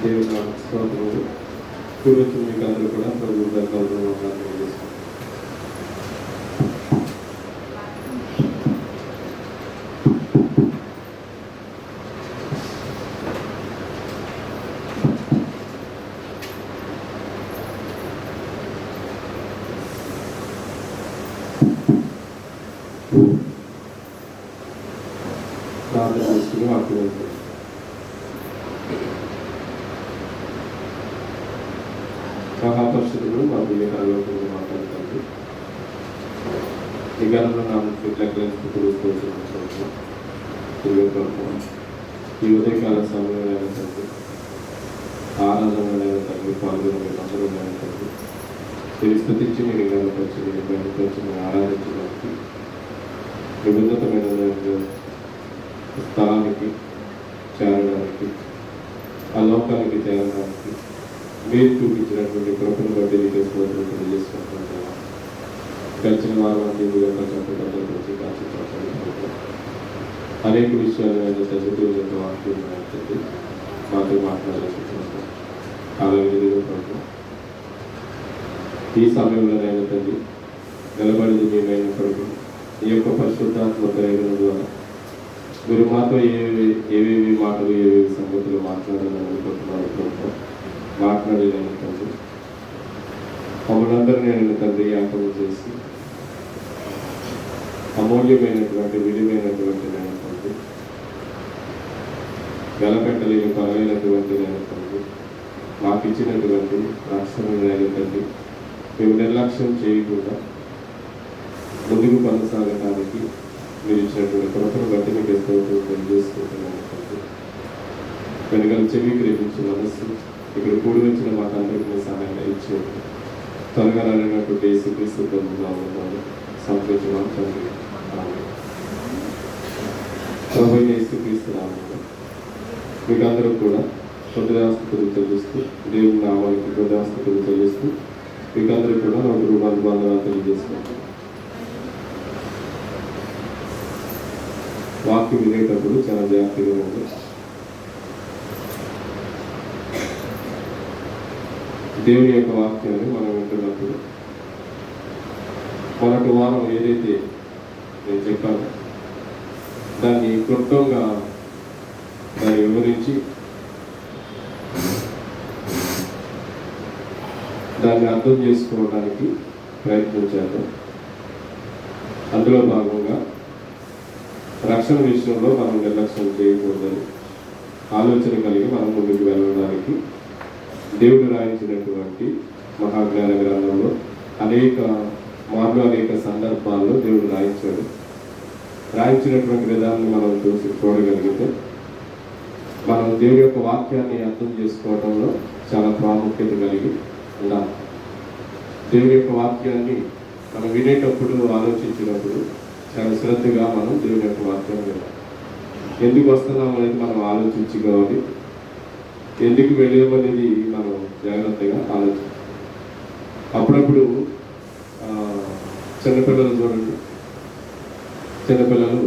దేవుని స్తోత్రములు. కూర్చొని మీకు అందరూ కూడా ప్రభు ధన్యవాదాలు తెలియజేస్తాను. ప్రార్థన చేసుకుని వాక్యం మహాపరిషుడు మా ప్రియకాలు మాట్లాడుతుంది. ఈ గణంలో నా ఈ ఉదయకాల సమయంలో తండ్రి ఆరాధనలైన తండ్రి పాల్గొనే అందరూ తండ్రి మీరు స్థుతించి మీరు గణపరిచి మీరు బయటపరిచి మీరు ఆరాధించడానికి విభిన్నతమైన స్థలానికి చేరడానికి ఆ లోకానికి చేరడానికి మీరు చూపించినటువంటి కృపను బట్టి నీకు స్తోత్రం తెలియజేసుకుంటున్నాను. గడిచిన వారం గురించి అనేక విషయాలు చదువుతున్న వాక్యం మాతో మాట్లాడాలనుకుంటున్నాను. ఈ సమయంలోనైనా తండ్రి నిలబడింది మేమైన కొరకు ఈ యొక్క పరిశుద్ధాత్మ ప్రేరణ ద్వారా మీరు మాతో ఏవేవి మాటలు ఏవేవి సంగతులు మాట్లాడాలని అనుకుంటున్నారు మాట్లాడలేను తండ్రి. మమ్మల్ని నేను తండ్రి జ్ఞాపకం చేసి అమూల్యమైనటువంటి విలువైనటువంటి నేను తండ్రి వెలపెట్టలేని పరమైనటువంటి నేను తండ్రి మాకు ఇచ్చినటువంటి రక్షణ నేను తండ్రి మేము నిర్లక్ష్యం చేయకుండా ముందుకు కొనసాగడానికి మీరు ఇచ్చినటువంటి కృపను బట్టి మీకు స్తోత్రం తెలియజేసుకుంటున్నాను తండ్రి. వెనుకలు చెవి గ్రహించిన మనస్సు ఇక్కడ కూడి వచ్చిన మాకు అందరికీ సహాయంగా ఇచ్చేది త్వరగా రానటువంటి యేసుక్రీస్తు ప్రభువును సంతోషం తండ్రి. ప్రభువైన యేసుక్రీస్తు నామములో మీకు అందరూ కూడా హృదయాస్తుతులు చెల్లిస్తూ దేవుని నామానికి హృదయాస్తుతులు చెల్లిస్తూ మీకు అందరూ కూడా 100 రూపాయలు బంధనాలు తెలియజేసుకుంటారు. వాక్యం వినేటప్పుడు చాలా జాగ్రత్తగా ఉంది. దేవుని యొక్క వాక్యాన్ని మనం వింటున్నప్పుడు మొదటి వారం ఏదైతే నేను చెప్పానో దాన్ని క్లుప్తంగా దాన్ని వివరించి దాన్ని అర్థం చేసుకోవడానికి ప్రయత్నించాను. అందులో భాగంగా రక్షణ విషయంలో మనం నిర్లక్ష్యం చేయకూడదని ఆలోచన కలిగి మనం ముందుకు వెళ్ళడానికి దేవుడు రాయించినటువంటి మహాజ్ఞాన గ్రంథంలో అనేక మార్లు అనేక సందర్భాల్లో దేవుడు రాయించినటువంటి విధానాన్ని మనం చూడగలిగితే మనం దేవుడి యొక్క వాక్యాన్ని అర్థం చేసుకోవడంలో చాలా ప్రాముఖ్యత కలిగి ఉన్నాం. దేవుడి యొక్క వాక్యాన్ని మనం వినేటప్పుడు ఆలోచించినప్పుడు చాలా శ్రద్ధగా మనం దేవుడి యొక్క వాక్యాన్ని వినాలి. ఎందుకు వస్తున్నాం అనేది మనం ఆలోచించుకోవాలి. ఎందుకు వెళ్ళేమనేది మనం జాగ్రత్తగా ఆలోచించాలి. అప్పుడప్పుడు చిన్నపిల్లలు చూడండి, చిన్నపిల్లలు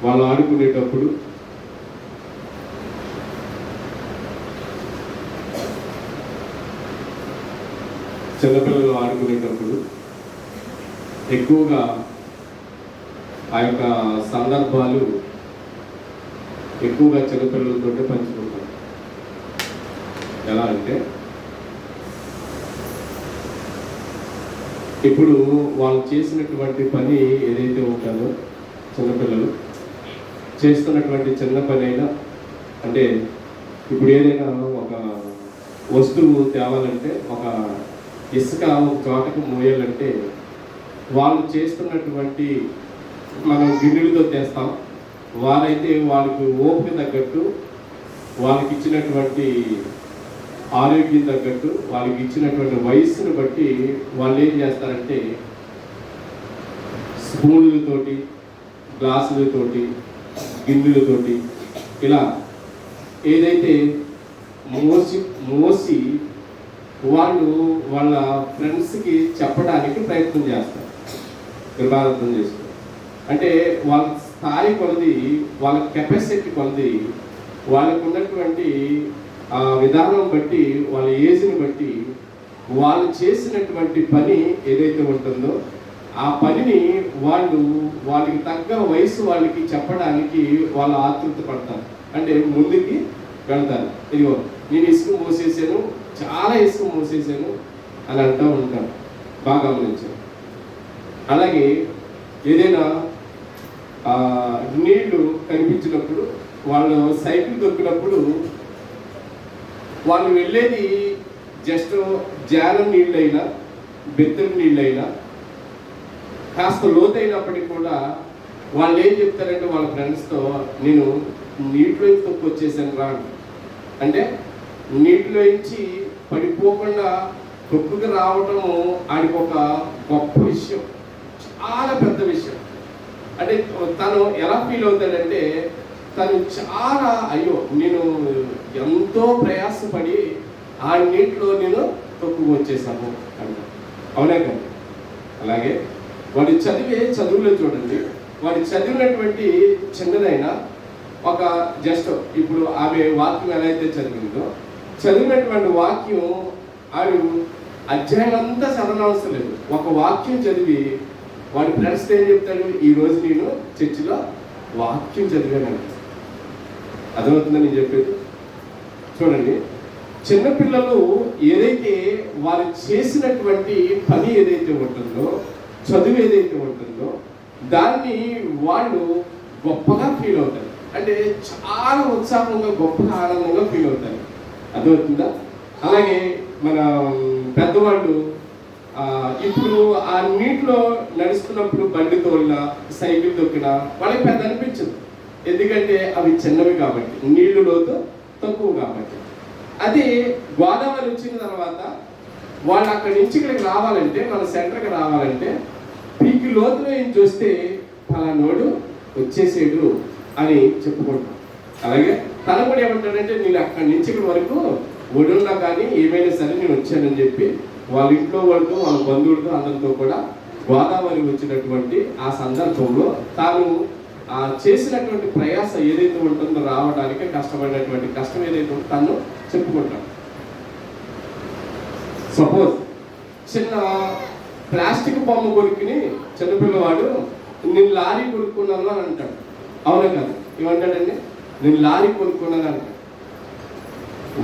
వాళ్ళు ఆడుకునేటప్పుడు ఎక్కువగా ఆ యొక్క సందర్భాలు ఎక్కువగా చిన్నపిల్లలతో పంచుకుంటారు. ఎలా అంటే ఇప్పుడు వాళ్ళు చేసినటువంటి పని ఏదైతే ఉంటుందో చిన్నపిల్లలు చేస్తున్నటువంటి చిన్న పని అయినా అంటే ఇప్పుడు ఏదైనా ఒక వస్తువు తేవాలంటే ఒక ఇసుక ఒక చోటకు మోయాలంటే వాళ్ళు చేస్తున్నటువంటి మనం గిన్నెలతో తెస్తాం. వాళ్ళైతే వాళ్ళకి ఓపిక తగ్గట్టు వాళ్ళకి ఇచ్చినటువంటి ఆరోగ్యం తగ్గట్టు వాళ్ళకి ఇచ్చినటువంటి వయస్సును బట్టి వాళ్ళు ఏం చేస్తారంటే స్పూన్లతోటి గ్లాసులతోటి గిన్నెలతోటి ఇలా ఏదైతే మోసి వాళ్ళు వాళ్ళ ఫ్రెండ్స్కి చెప్పడానికి ప్రయత్నం చేస్తారు. నిర్మాణం చేస్తారు అంటే వాళ్ళ స్థాయి కొలది వాళ్ళ కెపాసిటీ కొలది వాళ్ళకు ఉన్నటువంటి ఆ విధానం బట్టి, వాళ్ళ ఏజ్ని బట్టి వాళ్ళు చేసినటువంటి పని ఏదైతే ఉంటుందో ఆ పనిని వాళ్ళకి తగ్గ వయసు వాళ్ళకి చెప్పడానికి వాళ్ళు ఆతృత పడతారు. అంటే ముందుకి వెళ్తారు. ఇదిగో నేను ఇసుక మోసేసాను, చాలా ఇసుక మోసేసాను అని అంటూ ఉంటాను. బాగా గమనించాను. అలాగే ఏదైనా నీళ్లు కనిపించినప్పుడు, వాళ్ళు సైకిల్ దొక్కినప్పుడు వాళ్ళు వెళ్ళేది జస్ట్ జానం నీళ్ళైనా బెత్తడి నీళ్ళైనా కాస్త లోతైనప్పటికీ కూడా వాళ్ళు ఏం చెప్తారంటే వాళ్ళ ఫ్రెండ్స్తో, నేను నీటిలో తొక్కొచ్చేసాను రా అంటే నీటిలోంచి పడిపోకుండా తొక్కుకు రావటము ఆడికి ఒక గొప్ప విషయం, చాలా పెద్ద విషయం. అంటే తను ఎలా ఫీల్ అవుతాడంటే, తను చాలా అయ్యో నేను ఎంతో ప్రయాసపడి ఆ నీటిలో నేను తొక్కుకు వచ్చేసాను అంట. అవునా కదా? అలాగే వాడు చదువులో చూడండి, వాడు చదివినటువంటి చిన్నదైనా ఒక జస్ట్ ఇప్పుడు ఆమె వాక్యం ఎలా అయితే చదివిందో, చదివినటువంటి వాక్యం ఆడు అధ్యాయం అంతా చదవనవసరం లేదు. ఒక వాక్యం చదివి వాడి ఫ్రెండ్స్ ఏం చెప్తాడు, ఈరోజు నేను చర్చిలో వాక్యం చదివాను. అర్థమవుతుందని నేను చెప్పేది. చూడండి, చిన్నపిల్లలు ఏదైతే వారు చేసినటువంటి పని ఏదైతే ఉంటుందో, చదువు ఏదైతే ఉంటుందో దాన్ని వాళ్ళు గొప్పగా ఫీల్ అవుతారు. అంటే చాలా ఉత్సాహంగా, గొప్పగా, ఆనందంగా ఫీల్ అవుతారు. అర్థమవుతుందా? అలాగే మన పెద్దవాళ్ళు ఇప్పుడు ఆ నీటిలో నడుస్తున్నప్పుడు బండి తోలినా, సైకిల్ తొక్కినా వాళ్ళకి పెద్ద అనిపించదు. ఎందుకంటే అవి చిన్నవి కాబట్టి, నీళ్లు లోతు తక్కువ కాబట్టి. అదే గోదావరి వచ్చిన తర్వాత వాళ్ళు అక్కడి నుంచి ఇక్కడికి రావాలంటే, మన సెంటర్కి రావాలంటే పీకి లోతులో ఏం చూస్తే ఫలానోడు వచ్చేసేడు అని చెప్పుకుంటాం. అలాగే తను కూడా ఏమంటాడంటే, నేను అక్కడి నుంచి ఇక్కడి వరకు ఒడున్నా కానీ ఏమైనా సరే నేను వచ్చానని చెప్పి వాళ్ళ ఇంట్లో వాళ్ళతో, వాళ్ళ బంధువులతో అందరితో కూడా గోదావరి వచ్చినటువంటి ఆ సందర్భంలో తాను చేసినటువంటి ప్రయాస ఏదైతే ఉంటుందో, రావడానికి కష్టపడినటువంటి కష్టం ఏదైతే ఉంటుందో తను చెప్పుకుంటాడు. సపోజ్ చిన్న ప్లాస్టిక్ బొమ్మ కొనుక్కుని చిన్నపిల్లవాడు నేను లారీ కొనుక్కున్నాను అని అంటాడు. అవునా కదా? ఏమంటాడండి? నేను లారీ కొనుక్కున్నాను అంటాడు.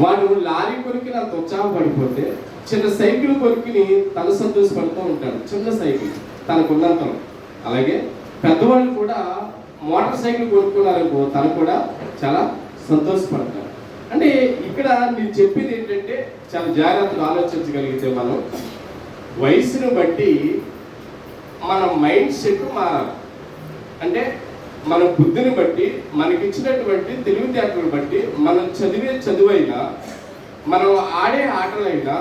వాడు లారీ కొనుక్కుని అంత ఉత్సాహపడిపోతే చిన్న సైకిల్ కొనుక్కుని తను సంతోషపడుతూ ఉంటాడు. చిన్న సైకిల్ తనకున్నంతలో. అలాగే పెద్దవాళ్ళు కూడా మోటార్ సైకిల్ కొనుక్కున్నారనుకో, తను కూడా చాలా సంతోషపడతారు. అంటే ఇక్కడ నేను చెప్పేది ఏంటంటే, చాలా జాగ్రత్తగా ఆలోచించగలిగితే మనం వయసును బట్టి మన మైండ్ సెట్ మారాలి. అంటే మన బుద్ధిని బట్టి, మనకిచ్చినటువంటి తెలివితేటలను బట్టి, మనం చదివే చదువైనా, మనం ఆడే ఆటలైనా,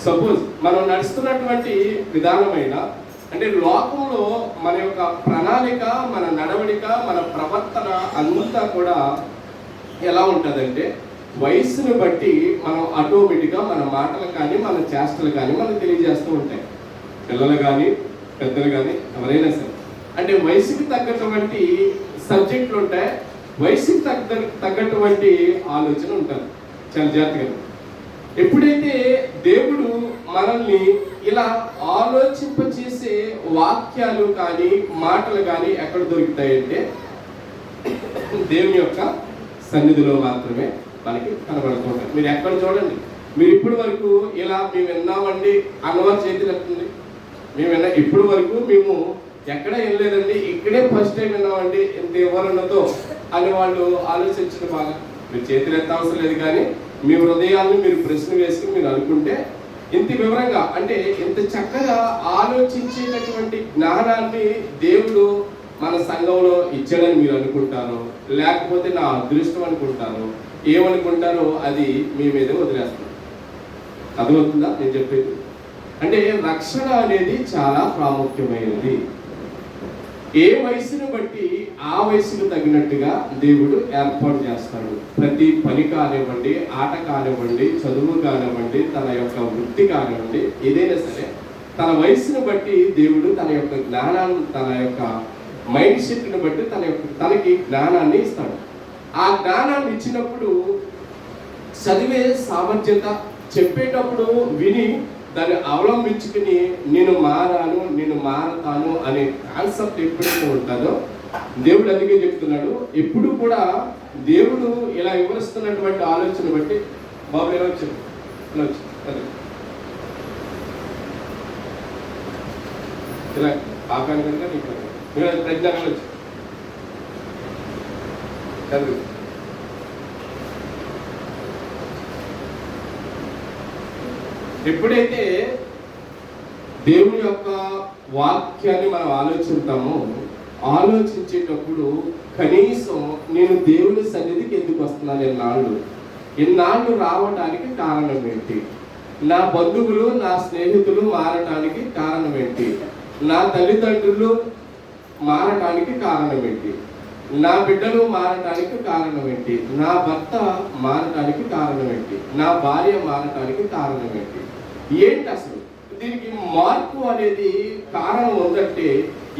సపోజ్ మనం నడుస్తున్నటువంటి విధానమైనా, అంటే లోకంలో మన యొక్క ప్రణాళిక, మన నడవడిక, మన ప్రవర్తన అంతా కూడా ఎలా ఉంటుందంటే వయసును బట్టి మనం ఆటోమేటిక్గా మన మాటలు కానీ, మన చేష్టలు కానీ మనకు తెలియజేస్తూ ఉంటాయి. పిల్లలు కానీ, పెద్దలు కానీ, ఎవరైనా సరే. అంటే వయసుకి తగ్గటువంటి సబ్జెక్టులు ఉంటాయి, వయసుకి తగ్గటువంటి ఆలోచన ఉంటుంది. చాలా జాగ్రత్తగా. ఎప్పుడైతే దేవుడు మనల్ని ఇలా ఆలోచింపచేసే వాక్యాలు కానీ, మాటలు కానీ ఎక్కడ దొరుకుతాయంటే దేవుని యొక్క సన్నిధిలో మాత్రమే మనకి కనబడుతుంటాయి. మీరు ఎక్కడ చూడండి, మీరు ఇప్పటి వరకు ఇలా మేము విన్నామండి అన్నవారు చేతులు ఎత్తండి. మేము ఇప్పటి వరకు మేము ఎక్కడ వెళ్ళలేదండి, ఇక్కడే ఫస్ట్ టైం విన్నామండి ఇంత ఎవరున్నదో అని వాళ్ళు ఆలోచించడం. బాగా మీరు చేతులు ఎత్త అవసరం లేదు, కానీ మీ హృదయాన్ని మీరు ప్రశ్న వేసుకుని మీరు అనుకుంటే ఇంత వివరంగా, అంటే ఇంత చక్కగా ఆలోచించేటటువంటి జ్ఞానాన్ని దేవుడు మన సంఘంలో ఇచ్చాడని మీరు అనుకుంటారు, లేకపోతే నా అదృష్టం అనుకుంటారు, ఏమనుకుంటారో అది మీ మీదే వదిలేస్తారు. అర్థమవుతుందా నేను చెప్పేది? అంటే రక్షణ అనేది చాలా ప్రాముఖ్యమైనది. ఏ వయసును బట్టి ఆ వయసుకు తగినట్టుగా దేవుడు ఏర్పాటు చేస్తాడు. ప్రతి పని కానివ్వండి, ఆట కానివ్వండి, చదువు కానివ్వండి, తన యొక్క వృత్తి కానివ్వండి, ఏదైనా సరే తన వయసును బట్టి దేవుడు తన యొక్క జ్ఞానాన్ని, తన యొక్క మైండ్ సెట్ని బట్టి తనకి జ్ఞానాన్ని ఇస్తాడు. ఆ జ్ఞానాన్ని ఇచ్చినప్పుడు చదివే సామర్థ్యత, చెప్పేటప్పుడు విని దాన్ని అవలంబించుకుని నేను మారతాను అనే కాన్సెప్ట్ ఎప్పుడైతే ఉంటుందో దేవుడు అందుకే చెప్తున్నాడు. ఎప్పుడు కూడా దేవుడు ఇలా వివరిస్తున్నటువంటి ఆలోచన బట్టి బాబు ఎలా వచ్చాడు ఇలా ఆకాని కనుక నీకు ప్రజ్ఞానం వచ్చి చదువు. ఎప్పుడైతే దేవుని యొక్క వాక్యాన్ని మనం ఆలోచించేటప్పుడు కనీసం నేను దేవుని సన్నిధికి ఎందుకు వస్తున్నాను ఎన్నాళ్ళు రావడానికి కారణం ఏంటి, నా బంధువులు నా స్నేహితులు మారటానికి కారణం ఏంటి, నా తల్లిదండ్రులు మారటానికి కారణం ఏంటి, నా బిడ్డలు మారటానికి కారణం ఏంటి, నా భర్త మారటానికి కారణం ఏంటి, నా భార్య మారటానికి కారణం ఏంటి అసలు దీనికి మార్పు అనేది కారణం ఉందంటే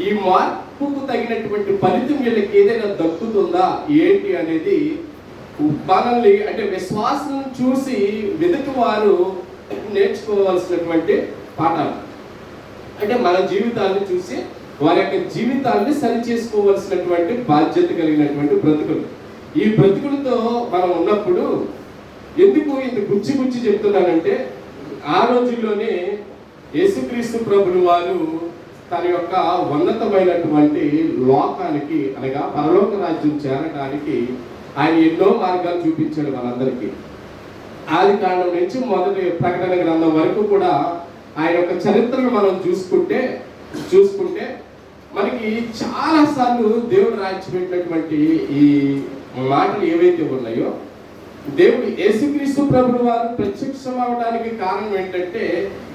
ఈ మార్పుకు తగినటువంటి ఫలితం వీళ్ళకి ఏదైనా దక్కుతుందా ఏంటి అనేది మనల్ని అంటే విశ్వాసం చూసి వెతుకు వారు నేర్చుకోవాల్సినటువంటి పాఠాలు. అంటే మన జీవితాన్ని చూసి వారి యొక్క జీవితాన్ని సరి చేసుకోవాల్సినటువంటి బాధ్యత కలిగినటువంటి బ్రతుకులు. ఈ బ్రతుకులతో మనం ఉన్నప్పుడు ఎందుకు ఇంత గుచ్చి చెప్తున్నానంటే ఆ రోజుల్లోనే యేసుక్రీస్తు ప్రభులు వారు తన యొక్క ఉన్నతమైనటువంటి లోకానికి అనగా పరలోక రాజ్యం చేరడానికి ఆయన ఎన్నో మార్గాలు చూపించాడు మనందరికీ. ఆది కాండం నుంచి మొదటి ప్రకటన గ్రంథం వరకు కూడా ఆయన యొక్క చరిత్రను మనం చూసుకుంటే మనకి చాలా సార్లు దేవుడు రాయించిపెట్టినటువంటి ఈ మాటలు ఏవైతే ఉన్నాయో దేవుడు యేసుక్రీస్తు ప్రభువు వారు ప్రత్యక్షం అవడానికి కారణం ఏంటంటే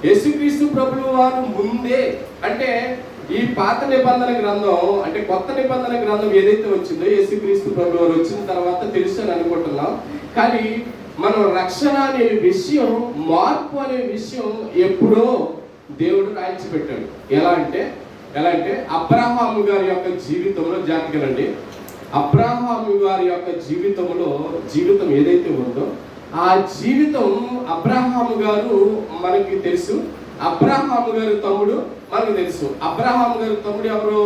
యేసుక్రీస్తు ప్రభువు వారు ముందే అంటే ఈ పాత నిబంధన గ్రంథం అంటే కొత్త నిబంధన గ్రంథం ఏదైతే వచ్చిందో యేసుక్రీస్తు ప్రభువు వారు వచ్చిన తర్వాత తెలుసు అని అనుకుంటున్నాం. కానీ మనం రక్షణ అనే విషయం, మార్పు అనే విషయం ఎప్పుడో దేవుడు రాయించి పెట్టాడు. ఎలా అంటే అబ్రహాము గారి యొక్క జీవితంలో జాతికలండి. అబ్రహాము గారి యొక్క జీవితం ఏదైతే ఉందో ఆ జీవితం అబ్రహాము గారు మనకి తెలుసు. అబ్రహాము గారి తమ్ముడు మనకు తెలుసు. అబ్రహాము గారి తమ్ముడు ఎవరు?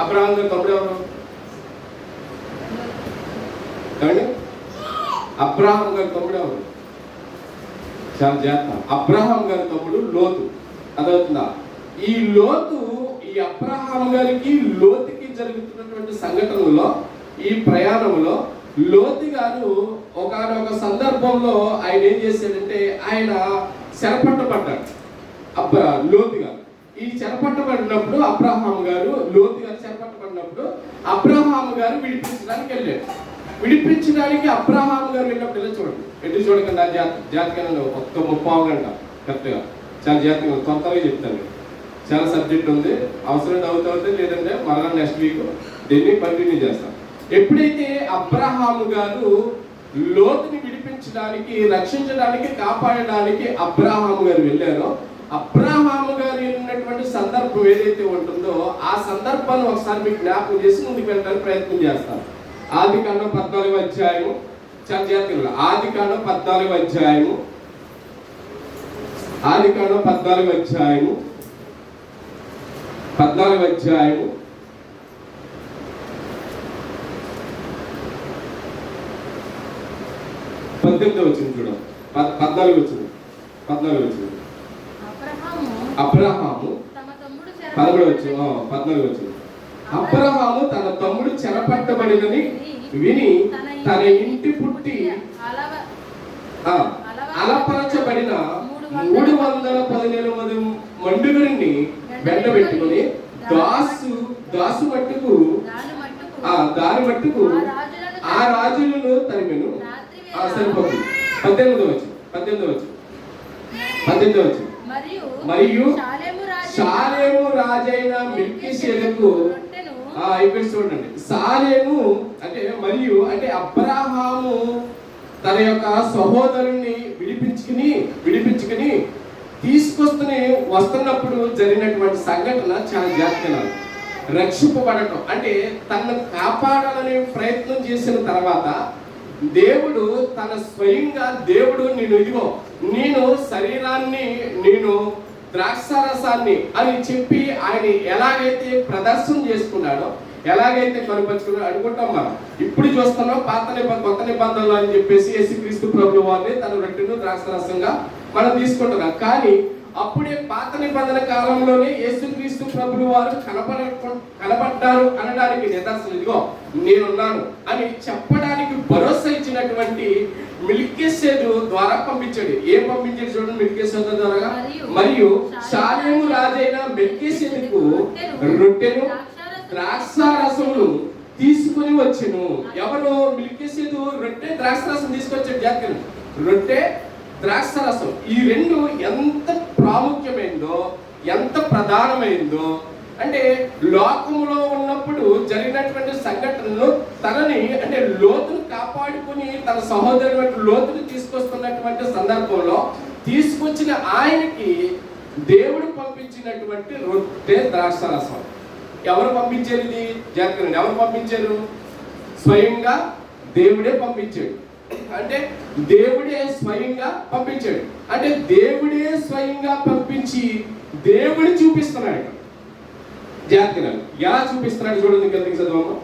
అబ్రహాం గారి తమ్ముడు ఎవరు? అబ్రహాం గారి తమ్ముడు ఎవరు? చాలా జాగ్రత్త. అబ్రహాం గారి తమ్ముడు లోతు. అదవుతుందా? ఈ అబ్రహాం గారికి లోతుకి జరుగుతున్నటువంటి సంఘటనలో ఈ ప్రయాణంలో లోతు గారు ఒకనొక సందర్భంలో ఆయన ఏం చేశాడంటే ఆయన చెరపట్టబడ్డాడు. లోతు గారు ఈ చెరపట్టబడినప్పుడు లోతు గారు చెరపట్టబడినప్పుడు అబ్రహాం గారు విడిపించడానికి వెళ్ళాడు. విడిపించడానికి అబ్రహాం గారు వెళ్ళినప్పుడు చూడండి చూడకండి. ఆ జాతకంగా ఒక్క 30 గంట కరెక్ట్గా చాలా జాతకంగా తొందరగా చెప్తాను. చాలా సబ్జెక్ట్ ఉంది, అవసరం అవుతుంది, లేదంటే మరలా నెక్స్ట్ వీక్ దీన్ని కంటిన్యూ చేస్తాం. ఎప్పుడైతే అబ్రహాము గారు లోతుని విడిపించడానికి, రక్షించడానికి, కాపాడడానికి అబ్రహాము గారు వెళ్ళారో అబ్రహాము గారు వెళ్ళినటువంటి సందర్భం ఏదైతే ఉంటుందో ఆ సందర్భాన్ని ఒకసారి మీకు జ్ఞాపకం చేసి ముందుకు వెళ్ళడానికి ప్రయత్నం చేస్తాను. ఆదికాండం 14వ అధ్యాయము చాలా జాతకంలో ఆదికాండం 14వ అధ్యాయము 14వ అధ్యాయము 18వ వచనం చూడండి. 14వ వచనం అబ్రహాము 14వ వచనం అబ్రహాము తన తమ్ముడు చెరపట్టబడినని విని తన ఇంటి పుట్టి అలపరచబడిన 318 మండుగురిని వెంటబెట్టుకుని దాసు మట్టుకు దాని మట్టుకు ఆ రాజులను తరిమెను. సరిపోతుంది. 18వ వచనం మరియు షాలేము రాజైన మిల్కీషెదెకు ఇక్కడ చూడండి. షాలేము అంటే మరియు అంటే అబ్రహాము తన యొక్క సహోదరుణ్ణి విడిపించుకుని వస్తున్నప్పుడు జరిగినటువంటి సంఘటన చాలా జాతకనాలు. రక్షింపబడటం అంటే తనను కాపాడాలనే ప్రయత్నం చేసిన తర్వాత దేవుడు తన స్వయంగా దేవుడు నేను శరీరాన్ని నేను ద్రాక్షారసాన్ని అని చెప్పి ఆయన ఎలాగైతే ప్రదర్శన చేసుకున్నాడో, ఎలాగైతే కనుపరుచుకున్నాడో అనుకుంటాం. మనం ఇప్పుడు చూస్తున్నాం కొత్త నిబంధనలు అని చెప్పేసి యేసుక్రీస్తు ప్రభువు వారిని తన రొట్టెను ద్రాక్షారసంగా మనం తీసుకుంటున్నాం. కానీ అప్పుడే పాత నిబంధన కాలంలోనే యేసుక్రీస్తు ప్రభువు వారు కనబడ్డారు అనడానికి నిదర్శనం ఇదిగో నేనున్నాను అని చెప్పడానికి భరోసా ఇచ్చినటువంటి మెల్కీసెదెకు ద్వారా పంపించాడు. ఏం పంపించాడు చూడండి, మెల్కీసెదెకు ద్వారా. మరియు షాలేము రాజైన మెల్కీసెదెకు రొట్టెను ద్రాక్షారసమును తీసుకుని వచ్చెను. ఎవరు? మెల్కీసెదెకు రొట్టె ద్రాక్షారసం తీసుకొచ్చాడు. జాగ్రత్త, రొట్టె ద్రాక్షారసం ఈ రెండు ఎంత ప్రాముఖ్యమైందో, ఎంత ప్రధానమైందో అంటే లోకంలో ఉన్నప్పుడు జరిగినటువంటి సంఘటనలు తనని అంటే లోతును కాపాడుకుని తన సహోదరుడు లోతును తీసుకొస్తున్నటువంటి సందర్భంలో తీసుకొచ్చిన ఆయనకి దేవుడు పంపించినటువంటి రొట్టె ద్రాక్షారసం. ఎవరు పంపించారు? ఇది జాగ్రత్త, ఎవరు పంపించారు? స్వయంగా దేవుడే పంపించాడు. అంటే దేవుడే స్వయంగా పంపించాడు. అంటే దేవుడే స్వయంగా పంపించి దేవుడు చూపిస్తున్నాడు. జాగ్రత్తగా ఎలా చూపిస్తున్నాడు చూడండి, కిందకి చదవమ్మా.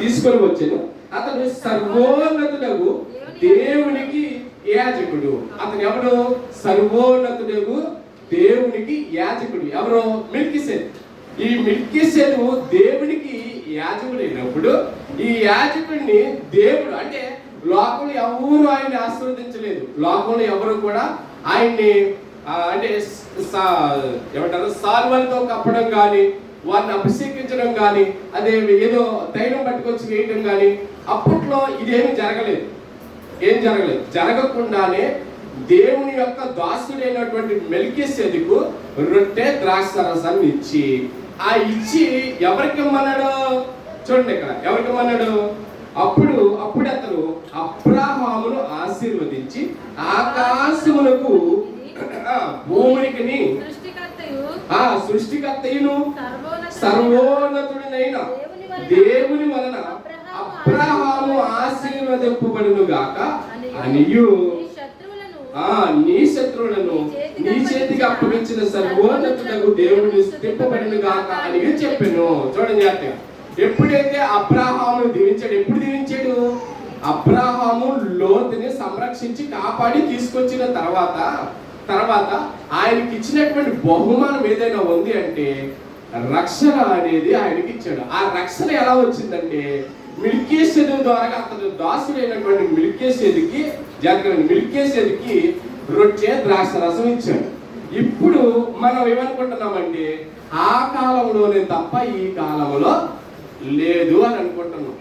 తీసుకొని వచ్చాను. అతను సర్వోన్నతుడగు దేవునికి యాజకుడు. అతను ఎవరు? సర్వోన్నతుడగు దేవునికి యాజకుడు. ఎవరు? మెల్కీసెదెకు. ఈ మెల్కీసెదెకు దేవునికి యాజకుడైనప్పుడు ఈ యాజకుడిని దేవుడు అంటే లోకంలో ఎవరు ఆయన్ని ఆశీర్వదించలేదు. లోకంలో ఎవరు కూడా ఆయన్ని అంటే ఏమంటారు సాల్వలతో కప్పడం కానీ, వారిని అభిషేకించడం కానీ, అదే ఏదో తైలం పట్టుకొచ్చి వేయడం కానీ అప్పట్లో ఇదేమీ జరగలేదు. జరగకుండానే దేవుని యొక్క దాసుడైనటువంటి మెల్కీసెదెకు రొట్టె ద్రాక్షారసాన్ని ఇచ్చి ఎవరికి ఇమ్మన్నాడు చూడండి, ఇక్కడ ఎవరికి ఇమ్మన్నాడు? అప్పుడు అతను అబ్రాహామును ఆశీర్వదించి ఆకాశములకు భూమికి సృష్టికర్తయును సర్వోన్నతుడైన దేవుని వలన అబ్రాహాము ఆశీర్వదింపబడును గాక అనియు నీ శత్రువులను నీ చేతికి అప్పగించిన సర్వోన్నతుడగు దేవుని స్తుతింపబడును గాక అని చెప్పాను. చూడండి, ఎప్పుడైతే అబ్రాహాము దీవించాడు, ఎప్పుడు దీవించాడు? అబ్రాహాము లోతుని సంరక్షించి కాపాడి తీసుకొచ్చిన తర్వాత ఆయనకి ఇచ్చినటువంటి బహుమానం ఏదైనా ఉంది అంటే రక్షణ అనేది ఆయనకి ఇచ్చాడు. ఆ రక్షణ ఎలా వచ్చిందంటే మెల్కీసెదెకు ద్వారా అతను దాసుడైనటువంటి మెల్కీసెదెకుకి రొట్టె ద్రాక్షారసం ఇచ్చాడు. ఇప్పుడు మనం ఏమనుకుంటున్నామంటే ఆ కాలంలోనే తప్ప ఈ కాలంలో లేదు అని అనుకుంటున్నాం.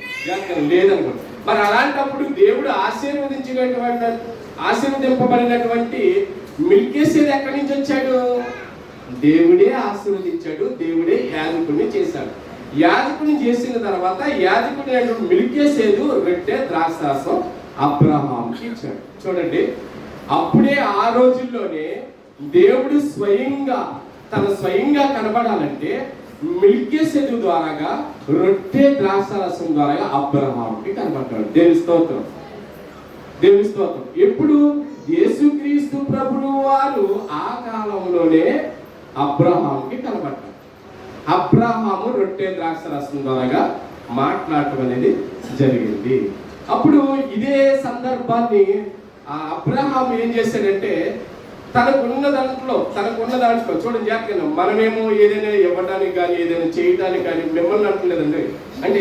లేదనుకుంటున్నాం. మరి అలాంటప్పుడు దేవుడు ఆశీర్వదింపబడినటువంటి మెల్కీసెదెకు ఎక్కడి నుంచి వచ్చాడు? దేవుడే ఆశీర్వదించాడు. దేవుడే యాజకుడిని చేశాడు. యాజకుడిని చేసిన తర్వాత యాజకుడి మెల్కీసెదెకు రొట్టె ద్రాక్షారసం అబ్రాహాముకి ఇచ్చాడు. చూడండి, అప్పుడే ఆ రోజుల్లోనే దేవుడు స్వయంగా కనబడాలంటే మెల్కీసెదెకు ద్వారాగా రొట్టె ద్రాక్షారసం ద్వారా అబ్రాహాముకి కనబడ్డాడు. దేవుని స్తోత్రం. ఎప్పుడు? యేసుక్రీస్తు ప్రభువు వారు ఆ కాలంలోనే అబ్రాహాముకి కనబడ్డాడు. అబ్రాహాము రొట్టె ద్రాక్షారసం ద్వారా మాట్లాడటం అనేది జరిగింది. అప్పుడు ఇదే సందర్భాన్ని అబ్రాహాము ఏం చేశాడంటే తనకున్న దాంట్లో చూడండి జాగ్రత్తగా, మనమేమో ఏదైనా ఇవ్వడానికి కానీ ఏదైనా చేయడానికి కానీ మిమ్మల్ని అంటలేదండి. అంటే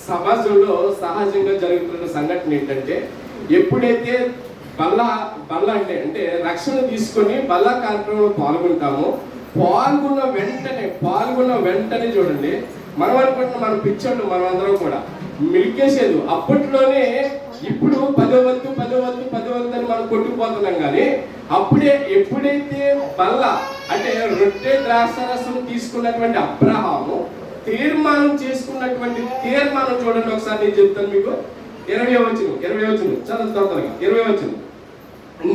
సమాజంలో సహజంగా జరుగుతున్న సంఘటన ఏంటంటే ఎప్పుడైతే బల్ల అంటే రక్షణ తీసుకొని బల్ల కార్యక్రమంలో పాల్గొన్న వెంటనే చూడండి, మనం అనుకుంటున్న మన పిక్చర్లు మనం అందరం కూడా మెల్కీసెదెకు అప్పట్లోనే ఇప్పుడు 10 వంతు అని మనం కొట్టుకుపోతున్నాం. కానీ ఎప్పుడైతే బల్ల అంటే రొట్టె ద్రాక్షారసం తీసుకున్నటువంటి అబ్రాహాము చేసుకున్నటువంటి తీర్మానం చూడండి ఒకసారి. నేను చెప్తాను మీకు. 20 వచనం చదువు త్వరగా. 20 వచనం.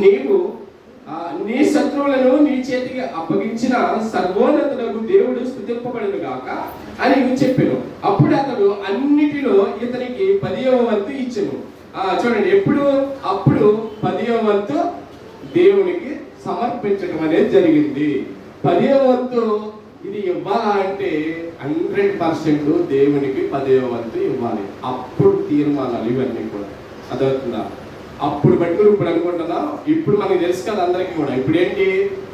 నీవు నీ శత్రువులను నీ చేతికి అప్పగించిన సర్వోన్నతులకు దేవుడు స్తుతింపబడును గాక అని చెప్పాను. అప్పుడు అతడు అన్నిటిలో ఇతనికి 10వ వంతు ఇచ్చెను. చూడండి, అప్పుడు 10వ వంతు దేవునికి సమర్పించడం అనేది జరిగింది. 10వ వంతు ఇది ఇవ్వాలా అంటే 100% దేవునికి 10వ వంతు ఇవ్వాలి. అప్పుడు తీర్మానాలు ఇవన్నీ కూడా అదవుతుందా? అప్పుడు బట్టి ఇప్పుడు అనుకుంటున్నా, ఇప్పుడు మనకి తెలుసు కదా అందరికీ కూడా. ఇప్పుడు ఏంటి?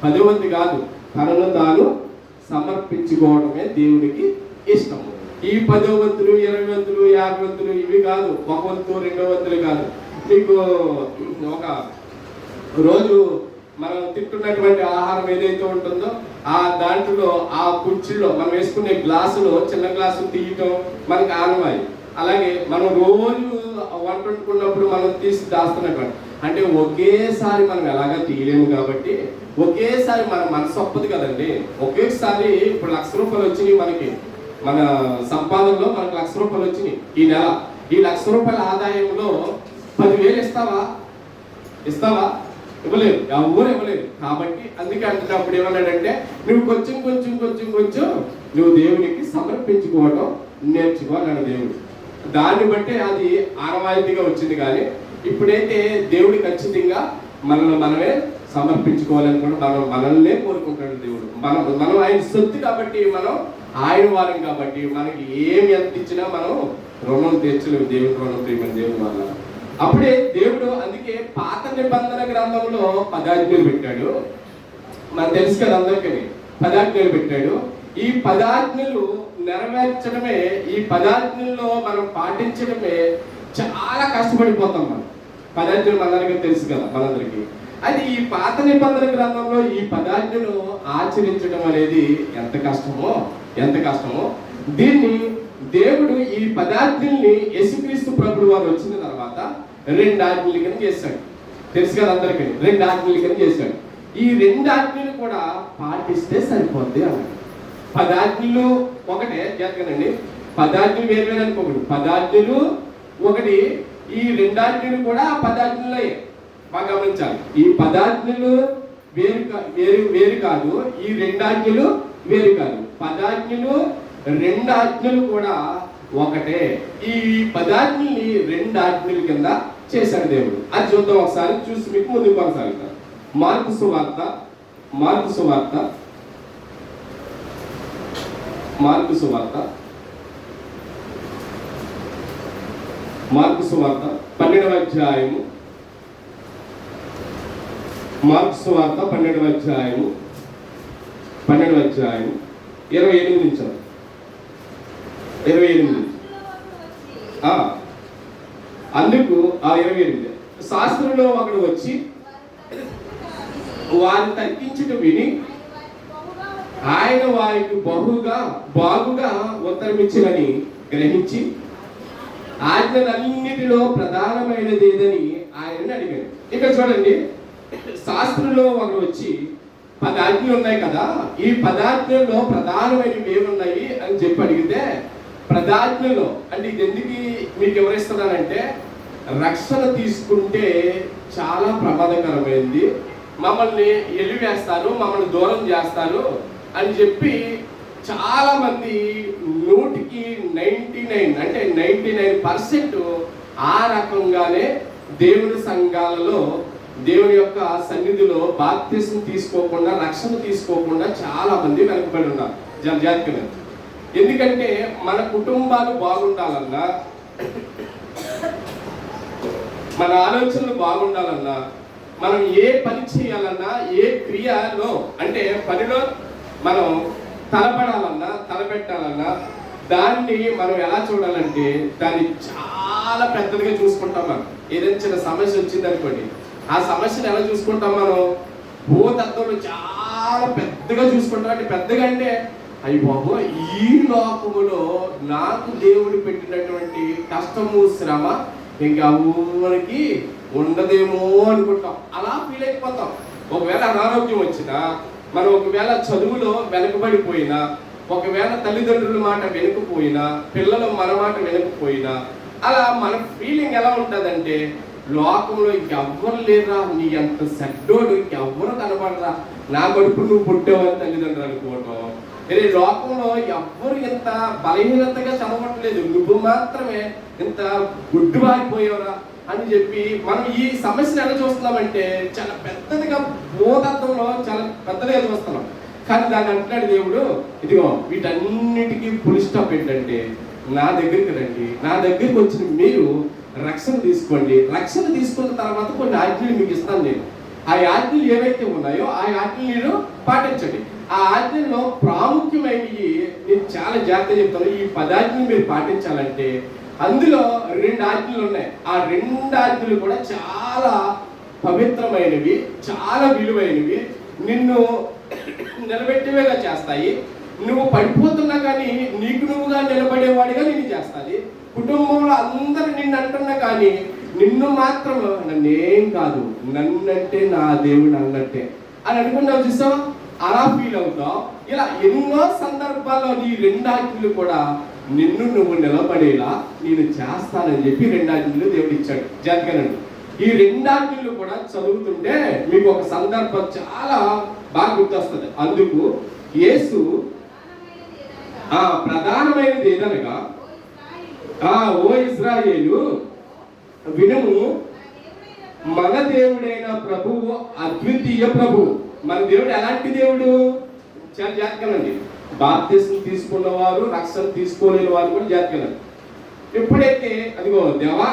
10వ వంతు కాదు, తనను తాను సమర్పించుకోవడమే దేవునికి ఇష్టము. ఈ 10వ వంతులు, 20 వంతులు, 50 వంతులు ఇవి కాదు. 1 వంతు 2 వంతులు కాదు. మీకు ఒక రోజు మనం తింటున్నటువంటి ఆహారం ఏదైతే ఉంటుందో దాంట్లో ఆ కుర్చీలో మనం వేసుకునే గ్లాసులో చిన్న గ్లాసు తీయటం మనకి ఆనవాయి. అలాగే మనం రోజు వంట వండుకున్నప్పుడు మనం తీసి దాస్తున్నటువంటి, అంటే ఒకేసారి మనం ఎలాగా తీయలేము కాబట్టి ఒకేసారి మన మనసు ఒప్పదు కదండి. ఒకేసారి ఇప్పుడు 1,00,000 రూపాయలు వచ్చినాయి మనకి, మన సంపాదనలో మనకు 1,00,000 రూపాయలు వచ్చినాయి ఈ నెల. ఈ 1,00,000 రూపాయల ఆదాయంలో 10,000 ఇస్తావా? ఇవ్వలేదు, ఎవరు ఇవ్వలేదు. కాబట్టి అందుకే అంటున్నప్పుడు ఏమన్నాడంటే, నువ్వు కొంచెం నువ్వు దేవునికి సమర్పించుకోవడం నేర్చుకో అన్నాడు దేవుడు. దాన్ని బట్టి అది ఆనవాయితీగా వచ్చింది. కానీ ఇప్పుడైతే దేవుడు ఖచ్చితంగా మనమే సమర్పించుకోవాలనుకుంటే మనల్నే కోరుకుంటాడు దేవుడు. మనం ఆయన సొత్తు కాబట్టి, మనం ఆయన వారం కాబట్టి మనకి ఎంత ఇచ్చినా మనం రుణం తీర్చలేము. దేవుడు రుణం తీయమని దేవుడు వల్ల. అప్పుడే దేవుడు అందుకే పాత నిబంధన గ్రంథంలో 10 ఆజ్ఞలు పెట్టాడు. మనకు తెలుసు కదా అందరికీ 10 ఆజ్ఞలు పెట్టాడు. ఈ 10 ఆజ్ఞలు నెరవేర్చడమే, ఈ 10 ఆజ్ఞల్లో మనం పాటించడమే చాలా కష్టపడిపోతాం. మనం 10 ఆజ్ఞలు మనందరికీ తెలుసు కదా మనందరికీ. అది ఈ పాత నిబంధన గ్రంథంలో ఈ 10 ఆజ్ఞలు ఆచరించడం అనేది ఎంత కష్టమో దీన్ని దేవుడు ఈ 10 ఆజ్ఞల్ని యేసుక్రీస్తు ప్రభువు వారు వచ్చిన తర్వాత 2 ఆజ్ఞలు కింద చేశాడు. తెలుసు కదా అందరికీ, 2 ఆజ్ఞలు కింద చేశాడు. ఈ 2 ఆజ్ఞలు కూడా పాటిస్తే సరిపోద్ది అన్నాడు. 10 ఆజ్ఞలు ఒకటే జాతకండి, 10 ఆజ్ఞలు వేరు అనుకోకూడదు. 10 ఆజ్ఞలు ఒకటి, ఈ 2 ఆజ్ఞలు కూడా 10 ఆజ్ఞలే. బాగా గమనించాలి. ఈ 10 ఆజ్ఞలు వేరు కాదు, ఈ 2 ఆజ్ఞలు వేరు కాదు. 10 ఆజ్ఞలు 2 ఆజ్ఞలు కూడా ఒకటే. ఈ 10 ఆజ్ఞల్ని 2 ఆజ్ఞల కింద చేశాడు దేవుడు. అది చూద్దాం ఒకసారి, చూసి మీకు ముందుకు కొనసాగుతాం. మార్కు సువార్త 12వ అధ్యాయము, మార్కు సువార్త 12వ అధ్యాయము 28 నుంచి 28. అందుకు 28 శాస్త్రంలో ఒకడు వచ్చి వారిని తర్కించుట విని ఆయన వారికి బాగుగా ఉత్తరమిచ్చినని గ్రహించి ఆజ్ఞలన్నిటిలో ప్రధానమైనది ఏదని ఆయనని అడిగాడు. ఇక్కడ చూడండి, శాస్త్రంలో ఒకడు వచ్చి 10 ఆజ్ఞలు ఉన్నాయి కదా, ఈ 10 ఆజ్ఞల్లో ప్రధానమైనవి ఏమున్నాయి అని చెప్పి అడిగితే, 10 ఆజ్ఞలు అంటే ఇది ఎందుకు మీకు వివరిస్తున్నానంటే, రక్షణ తీసుకుంటే చాలా ప్రమాదకరమైంది, మమ్మల్ని ఎలివేస్తారు, మమ్మల్ని దూరం చేస్తారు అని చెప్పి చాలా మంది 100కి 99 అంటే 99% ఆ రకంగానే దేవుని సంఘాలలో దేవుని యొక్క సన్నిధిలో బాప్తిసం తీసుకోకుండా, రక్షణ తీసుకోకుండా చాలా మంది వెనకబడి ఉన్నారు జాతకంగా. ఎందుకంటే మన కుటుంబాలు బాగుండాలన్నా, మన ఆలోచనలు బాగుండాలన్నా, మనం ఏ పని చేయాలన్నా, ఏ క్రియలో అంటే పనిలో మనం తలపెట్టాలన్నా దాన్ని మనం ఎలా చూడాలంటే దాన్ని చాలా పెద్దదిగా చూసుకుంటాం. మనం ఏదైనా చిన్న సమస్య వచ్చింది అనుకోండి, ఆ సమస్యను ఎలా చూసుకుంటాం? మనం భూతత్వంలో చాలా పెద్దగా చూసుకుంటాం. అంటే పెద్దగా అంటే అయ్యి బాబు, ఈ లోకములో నాకు దేవుడు పెట్టినటువంటి కష్టము శ్రమ ఇంకా ఊరికి ఉండదేమో అనుకుంటాం. అలా ఫీల్ అయిపోతాం. ఒకవేళ అనారోగ్యం వచ్చినా, మనం ఒకవేళ చదువులో వెనకబడిపోయినా, ఒకవేళ తల్లిదండ్రుల మాట వినకపోయినా, పిల్లలు మన మాట వినకపోయినా, అలా మన ఫీలింగ్ ఎలా ఉంటుందంటే లోకంలో ఇంకెవ్వరు లేరా, నీ ఎంత సెడ్డోడు ఇంకెవ్వరు కనబడరా, నా కొడుకు నువ్వు పుట్టావని తల్లిదండ్రులు అనుకోవటం. లోకంలో ఎవ్వరు ఇంత బలహీనతగా చదవట్లేదు, నువ్వు మాత్రమే ఇంత గుడ్డువారిపోయావురా అని చెప్పి మనం ఈ సమస్యను ఎలా చూస్తున్నామంటే చాలా పెద్దదిగా బోధత్వంలో చాలా పెద్దదిగా చూస్తున్నాం. కానీ దాన్ని అంటున్నాడు దేవుడు, ఇదిగో వీటన్నిటికీ ఫుల్ స్టాప్ ఏంటంటే నా దగ్గరికి రండి, నా దగ్గరికి వచ్చిన మీరు రక్షణ తీసుకోండి, రక్షణ తీసుకున్న తర్వాత కొన్ని ఆజ్ఞలు మీకు ఇస్తాను నేను. ఆ ఆజ్ఞలు ఏవైతే ఉన్నాయో ఆ ఆజ్ఞలు పాటించండి. ఆ ఆజ్ఞల్లో ప్రాముఖ్యమైనవి నేను చాలా జాగ్రత్తగా చెప్తాను. ఈ 10 ఆజ్ఞలు మీరు పాటించాలంటే అందులో 2 ఆజ్ఞలు ఉన్నాయి. ఆ 2 ఆజ్ఞలు కూడా చాలా పవిత్రమైనవి, చాలా విలువైనవి, నిన్ను నిలబెట్టేవేగా చేస్తాయి. నువ్వు పడిపోతున్నా కానీ నీకు నువ్వుగా నిలబడేవాడిగా నిన్ను చేస్తుంది. కుటుంబంలో అందరూ నిన్ను అంటున్నా కానీ నిన్ను మాత్రం నన్నేం కాదు, నన్నంటే నా దేవుడు అన్నట్టే అని అనుకున్నావు చూసావా, అలా ఫీల్ అవుతావు. ఇలా ఎన్నో సందర్భాల్లో నీ 2 ఆజ్ఞలు కూడా నిన్ను నువ్వు నిలబడేలా నేను చేస్తానని చెప్పి 2 ఆజ్ఞలు దేవుడు ఇచ్చాడు. జాగ్రత్తగా ఈ 2 ఆజ్ఞలు కూడా చదువుతుంటే మీకు ఒక సందర్భం చాలా బాగా గుర్తొస్తుంది. అందుకు యేసు ప్రధానమైనది ఏదనగా, ఓ ఇశ్రాయేలు వినుము, మన దేవుడైన ప్రభువు అద్వితీయ ప్రభువు. మన దేవుడు ఎలాంటి దేవుడు? చాలా జాగ్రత్తగా, బాప్తిసం తీసుకున్న వారు, రక్షణ తీసుకోలేని వారు కూడా జాగ్రత్తగా. ఎప్పుడైతే అదిగో దేవా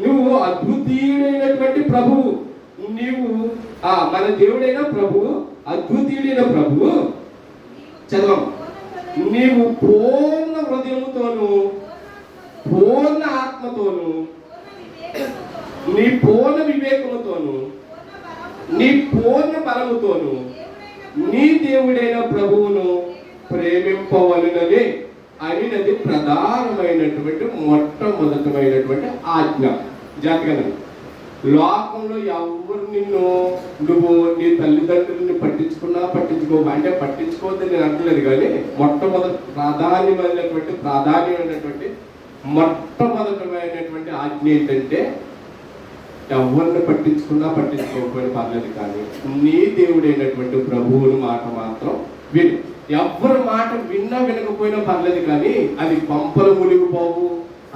నువ్వు అద్వితీయుడైనటువంటి ప్రభువు, నీవు మన దేవుడైన ప్రభువు, అద్వితీయుడైన ప్రభువు, చదవం, నీవు పూర్ణ హృదయముతోను, పూర్ణ ఆత్మతోను, నీ పూర్ణ వివేకముతోను, నీ పూర్ణ బలముతోను నీ దేవుడైన ప్రభువును ప్రేమింపవలెనని అనేది ప్రధానమైనటువంటి మొట్టమొదటమైనటువంటి ఆజ్ఞ. జాగ్రత్తగా, లోకంలో ఎవరు నువ్వు నీ తల్లిదండ్రులని పట్టించుకున్నా పట్టించుకోవు అంటే పట్టించుకోవద్దని నేను అంటలేదు, కానీ ప్రాధాన్యమైనటువంటి మొట్టమొదటమైనటువంటి ఆజ్ఞ ఏంటంటే ఎవరిని పట్టించుకున్నా పట్టించుకోకపోయినా పర్లేదు, కానీ నీ దేవుడైనటువంటి ప్రభువుని మాట మాత్రం విను. ఎవరి మాట విన్నా వినకపోయినా పర్లేదు, కానీ అది పంపలు మునిగిపోవు,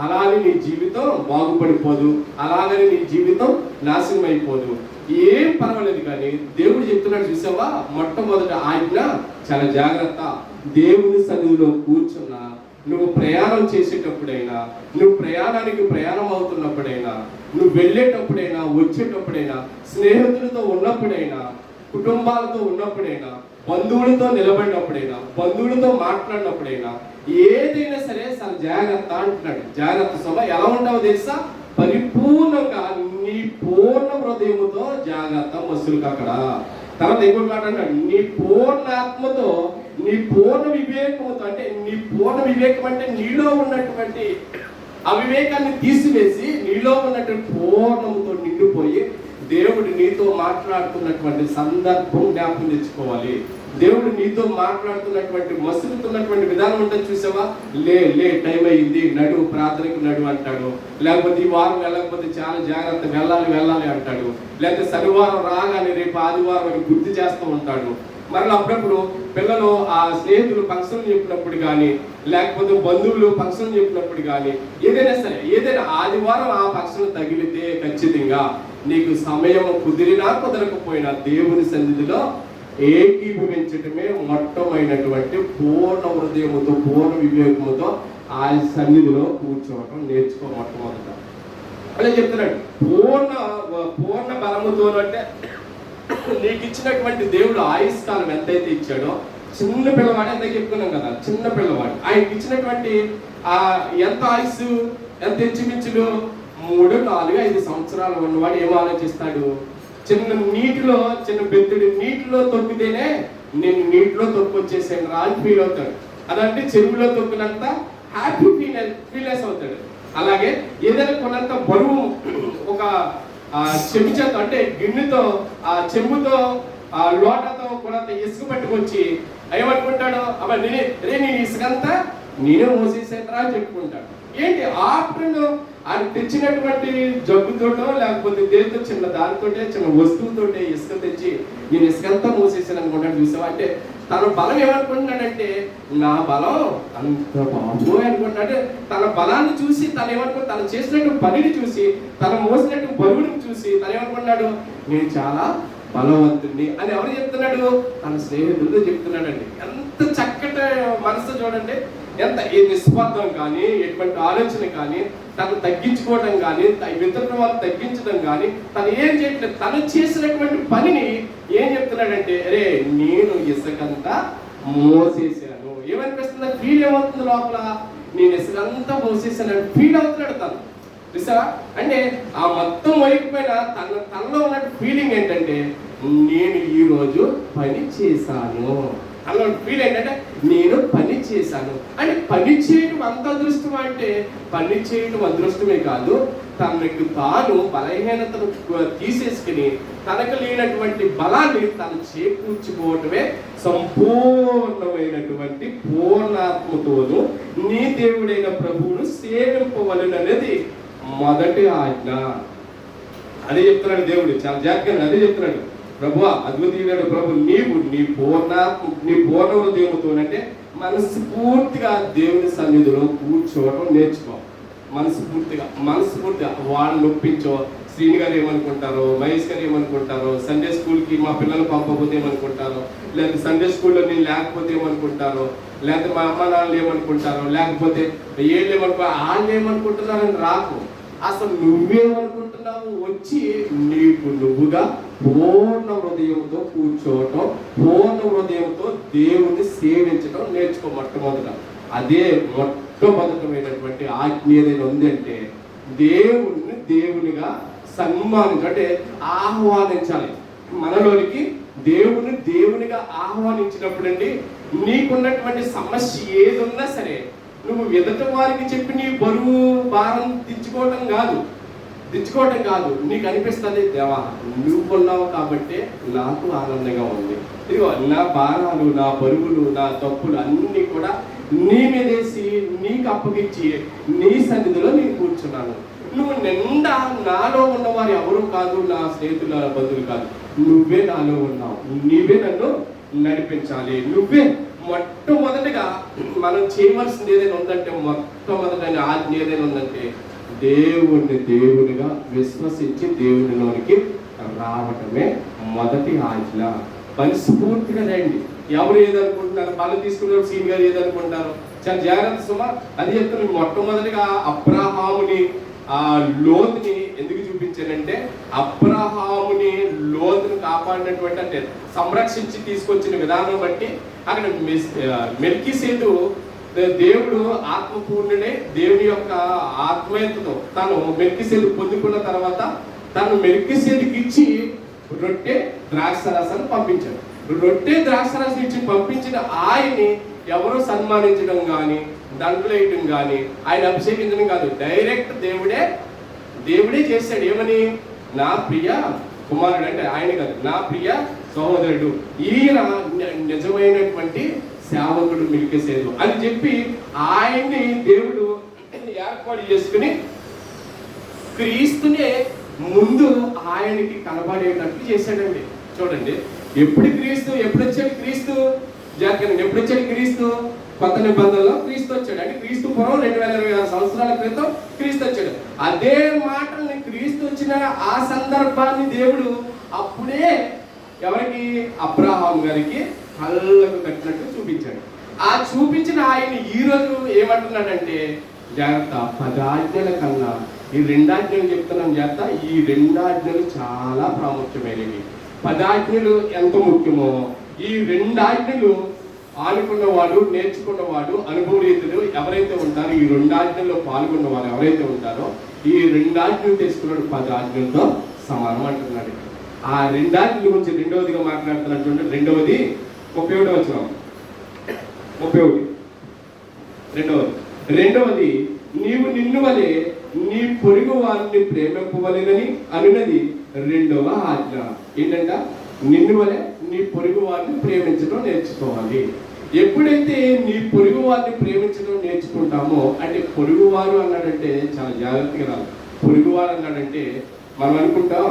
అలాగే నీ జీవితం బాగుపడిపోదు, అలాగని నీ జీవితం నాశనం అయిపోదు, ఏం పర్వాలేదు. కానీ దేవుడు చెప్తున్నాడు చూసావా, మొట్టమొదటి ఆజ్ఞ చాలా జాగ్రత్త. దేవుని సన్నిధిలో కూర్చున్నా, నువ్వు ప్రయాణం చేసేటప్పుడైనా, నువ్వు ప్రయాణానికి ప్రయాణం అవుతున్నప్పుడైనా, నువ్వు వెళ్ళేటప్పుడైనా, వచ్చేటప్పుడైనా, స్నేహితులతో ఉన్నప్పుడైనా, కుటుంబాలతో ఉన్నప్పుడైనా, బంధువులతో నిలబడినప్పుడైనా, బంధువులతో మాట్లాడినప్పుడైనా, ఏదైనా సరే చాలా జాగ్రత్త అంటున్నాడు. జాగ్రత్త సభ ఎలా ఉంటావో తెలుసా, పరిపూర్ణంగా నీ పూర్ణ హృదయముతో జాగ్రత్త మసులు అక్కడ. తర్వాత ఇంకో మాట అన్నాడు, నీ పూర్ణ ఆత్మతో, నీ పూర్ణ వివేకముతో. అంటే నీ పూర్ణ వివేకం అంటే నీలో ఉన్నటువంటి అవివేకాన్ని తీసివేసి నీలో ఉన్నటువంటి పూర్ణముతో నిండిపోయి దేవుడు నీతో మాట్లాడుతున్నటువంటి సందర్భం జ్ఞాపకం తెచ్చుకోవాలి. దేవుడు నీతో మాట్లాడుతున్నటువంటి మసులుతున్నటువంటి విధానం ఉంటుంది చూసావా, లే టైం అయింది, నడు ప్రార్థనకు నడు అంటాడు, లేకపోతే ఈ వారం వెళ్ళకపోతే చాలా జాగ్రత్త, వెళ్ళాలి అంటాడు, లేకపోతే శనివారం రాగానే రేపు ఆదివారం అని గుర్తు చేస్తూ ఉంటాడు. మరలా అప్పుడప్పుడు పిల్లలు ఆ స్నేహితులు ఫంక్షన్ చెప్పినప్పుడు కానీ, లేకపోతే బంధువులు ఫంక్షన్ చెప్పినప్పుడు కానీ, ఏదైనా సరే ఏదైనా ఆదివారం ఆ ఫంక్షన్ తగిలితే ఖచ్చితంగా నీకు సమయం కుదిరినా కుదరకపోయినా దేవుని సన్నిధిలో ఏకీభవించటమే మొట్టమైనటువంటి పూర్ణ హృదయముతో, పూర్ణ వివేకముతో ఆ సన్నిధిలో కూర్చోవటం నేర్చుకో మొట్టమొదట. అలా చెప్తున్నాడు, పూర్ణ బలముతో. అంటే నీకు ఇచ్చినటువంటి దేవుడు ఆయుష్కాలం ఎంతైతే ఇచ్చాడో, చిన్న పిల్లవాడు ఎంత చెప్పుకున్నాం కదా, చిన్న పిల్లవాడు ఆయనకి ఇచ్చినటువంటి ఎంత ఆయుష్, ఎంత ఇంచుమించులు 3, 4, 5 సంవత్సరాలు ఉన్నవాడు ఏం ఆలోచిస్తాడు, చిన్న నీటిలో, చిన్న బెత్తుడి నీటిలో తొక్కితేనే నేను నీటిలో తొక్కొచ్చేసాను రా అని ఫీల్ అవుతాడు. అదంటే చెరువులో తొక్కినంత హ్యాపీ ఫీల్నెస్ అవుతాడు. అలాగే ఏదైనా కొన్నంత బరువు ఒక చెంచాతో అంటే గిన్నెతో, ఆ చెంబుతో, ఆ లోటతో కొనంత ఇసుక పట్టుకొచ్చి ఏమనుకుంటాడు, నేను ఇసుకంతా నేనే మోసేసాను రా అని చెప్పుకుంటాడు. ఏంటి ఆఫ్టర్ ఆయన తెచ్చినటువంటి జగ్గుతోటో లేకపోతే దేనితో చిన్న దానితోటే చిన్న వస్తువుతోటే ఇసుక తెచ్చి నేను ఇసుకంతా మూసేసాను అనుకుంటాడు. చూసావా? అంటే తన బలం ఏమనుకుంటున్నాడంటే నా బలం అంత బాబోయ్ అనుకుంటున్నాడు. తన బలాన్ని చూసి తను ఏమనుకుంటు, తను చేసినట్టు పనిని చూసి, తను మోసినట్టు బరువుని చూసి తను ఏమనుకున్నాడు, నేను చాలా బలవంతుడిని అని ఎవరు చెప్తున్నాడు? తన స్నేహితులతో చెప్తున్నాడండి. ఎంత చక్కటి మనసు చూడండి, ఎంత ఏ నిస్వార్థం కానీ, ఎటువంటి ఆలోచన కానీ, తను తగ్గించుకోవడం కానీ, ఇతరుల వాళ్ళు తగ్గించడం కానీ తను ఏం చేయట్లేదు. తను చేసినటువంటి పనిని ఏం చెప్తున్నాడంటే, అరే నేను ఇసుకంతా మోసేసాను. ఏమనిపిస్తుంది? ఫీల్ ఏమవుతుంది లోపల? నేను ఇసుకంతా మోసేసాను ఫీల్ అవుతున్నాడు తను. చూసావా? అంటే ఆ మొత్తం వైపుపైన తనలో ఉన్న ఫీలింగ్ ఏంటంటే, నేను ఈరోజు పని చేశాను. అలా ఫీల్ ఏంటంటే నేను పని చేశాను. అంటే పని చేయడం అంత అదృష్టం అంటే, పని చేయడం అదృష్టమే కాదు, తనకు తాను బలహీనతను తీసేసుకుని తనకు లేనటువంటి బలాన్ని తను చేకూర్చుకోవటమే సంపూర్ణమైనటువంటి పూర్ణాత్మతోను నీ దేవుడైన ప్రభువును సేవింపవలెననేది మొదటి ఆజ్ఞ. అదే చెప్తున్నాడు దేవుడు, చాలా జాగ్రత్తగా అదే చెప్తున్నాడు. ప్రభువా, అద్వితీయుడైన ప్రభు, నీవు నీ పూర్ణ హృదయముతోనంటే మనస్ఫూర్తిగా దేవుని సన్నిధిలో కూర్చోవడం నేర్చుకో. మనస్ఫూర్తిగా వాళ్ళని నొప్పించో. శ్రీని గారు ఏమనుకుంటారో, మహేష్ గారు ఏమనుకుంటారో, సండే స్కూల్కి మా పిల్లలు పంపకపోతే ఏమనుకుంటారో, లేకపోతే సండే స్కూల్లో నేను లేకపోతే ఏమనుకుంటారో, లేకపోతే మా అమ్మ నాన్నలు ఏమనుకుంటారో, లేకపోతే ఏళ్ళు వాళ్ళు ఏమనుకుంటున్నారని రాకు. అసలు నువ్వేమనుకుంటున్నావు? వచ్చి నీకు నువ్వుగా పూర్ణ హృదయంతో కూర్చోవటం, పూర్ణ హృదయంతో దేవుణ్ణి సేవించడం నేర్చుకో మొట్టమొదట. అదే మొట్టమొదటమైనటువంటి ఆజ్ఞ ఏదైనా ఉందంటే, దేవుణ్ణి దేవునిగా సన్మానించే ఆహ్వానించాలి. మనలోనికి దేవుని దేవునిగా ఆహ్వానించినప్పుడు అండి, నీకున్నటువంటి సమస్య ఏదున్నా సరే నువ్వు ఎదుట వారికి చెప్పి నీ బరువు భారం దించుకోవటం కాదు, నీకు అనిపిస్తుంది, దేవా నువ్వున్నావు కాబట్టి నాకు ఆనందంగా ఉంది. ఇదిగో నా భారాలు, నా బరువులు, నా తప్పులు అన్నీ కూడా నీ మీదేసి నీకు అప్పగించి నీ సన్నిధిలో నేను కూర్చున్నాను. నువ్వు నిండా నాలో ఉన్నవారు ఎవరు కాదు, నా స్నేహితుల బంధువులు కాదు, నువ్వే నాలో ఉన్నావు, నీవే నన్ను నడిపించాలి. నువ్వే మొట్టమొదటిగా మనం చేయవలసింది ఏదైనా ఉందంటే, మొట్టమొదటి ఆజ్ఞ ఏదైనా ఉందంటే, దేవుణ్ణి దేవునిగా విశ్వసించి దేవునిలోనికి రావటమే మొదటి ఆజ్ఞ. మనస్ఫూర్తిగా రండి. ఎవరు ఏదనుకుంటున్నారు, వాళ్ళు తీసుకున్న సీన్ గారు ఏదనుకుంటారు, చాలా జాగ్రత్త సుమా. అది చెప్తున్నా. మొట్టమొదటిగా అబ్రహాముని ఆ లోతుని ఎందుకు చూపించానంటే, అబ్రహాముని లోతును కాపాడినటువంటి, అంటే సంరక్షించి తీసుకొచ్చిన విధానం బట్టి అక్కడ మెల్కీసేదు దేవుడు ఆత్మపూర్ణుడే. దేవుని యొక్క ఆత్మీయతతో తను మెల్కీసేదు పొందుకున్న తర్వాత తను మెల్కీసేదుకి ఇచ్చి రొట్టె ద్రాక్షరసాన్ని పంపించాడు. రొట్టె ద్రాక్షరసం ఇచ్చి పంపించిన ఆయన్ని ఎవరో సన్మానించడం కానీ, దండలేయటం కానీ, ఆయన అభిషేకించడం కాదు, డైరెక్ట్ దేవుడే చేశాడు. ఏమని? నా ప్రియ కుమారుడు, అంటే ఆయన కాదు, నా ప్రియ సహోదరుడు, ఈయన నిజమైనటువంటి సేవకుడు మెల్కీసేదు అని చెప్పి ఆయన్ని దేవుడు ఏర్పాటు చేసుకుని క్రీస్తునే ముందు ఆయనకి కనబడేటట్లు చేశాడండి. చూడండి, ఎప్పుడు వచ్చాడు క్రీస్తు? జాగ్రత్త, ఎప్పుడు వచ్చాడు క్రీస్తు? కొత్త నిబంధనలో క్రీస్తు వచ్చాడు. అంటే క్రీస్తు పూర్వం 2026 సంవత్సరాల క్రితం క్రీస్తు వచ్చాడు. అదే మాటల్ని క్రీస్తు వచ్చిన ఆ సందర్భాన్ని దేవుడు అప్పుడే ఎవరికి? అబ్రహాం గారికి కళ్ళకు కట్టినట్టు చూపించాడు. ఆ చూపించిన ఆయన ఈ రోజు ఏమంటున్నాడంటే, జాగ్రత్త, 10 ఆజ్ఞల కన్నా ఈ 2 ఆజ్ఞలు చెప్తున్నాం జాగ్రత్త. ఈ 2 ఆజ్ఞలు చాలా ప్రాముఖ్యమైనవి. 10 ఆజ్ఞలు ఎంత ముఖ్యమో, ఈ 2 ఆజ్ఞలు ఆనుకున్నవాడు, నేర్చుకున్నవాడు, అనుభవరీతులు ఎవరైతే ఉంటారో, ఈ 2 ఆజ్ఞల్లో పాల్గొన్నవారు ఎవరైతే ఉంటారో, ఈ 2 ఆజ్ఞలు తీసుకున్నాడు 10 ఆజ్ఞలతో సమానం అంటున్నాడు. ఆ 2 ఆజ్ఞల గురించి రెండవదిగా మాట్లాడుతున్నాడు. చూడండి, రెండవది 31 వచనం. 31 రెండవది, నీవు నిన్ను వలె నీ పొరుగు వారిని ప్రేమింపవలెనని అనున్నది రెండవ ఆజ్ఞ. ఏంటంట? నిన్ను వలె నీ పొరుగు వారిని ప్రేమించడం నేర్చుకోవాలి. ఎప్పుడైతే నీ పొరుగు వారిని ప్రేమించడం నేర్చుకుంటామో, అంటే పొరుగువారు అన్నాడంటే చాలా జాగ్రత్తగా రాదు. పొరుగువారు అన్నాడంటే మనం అనుకుంటాం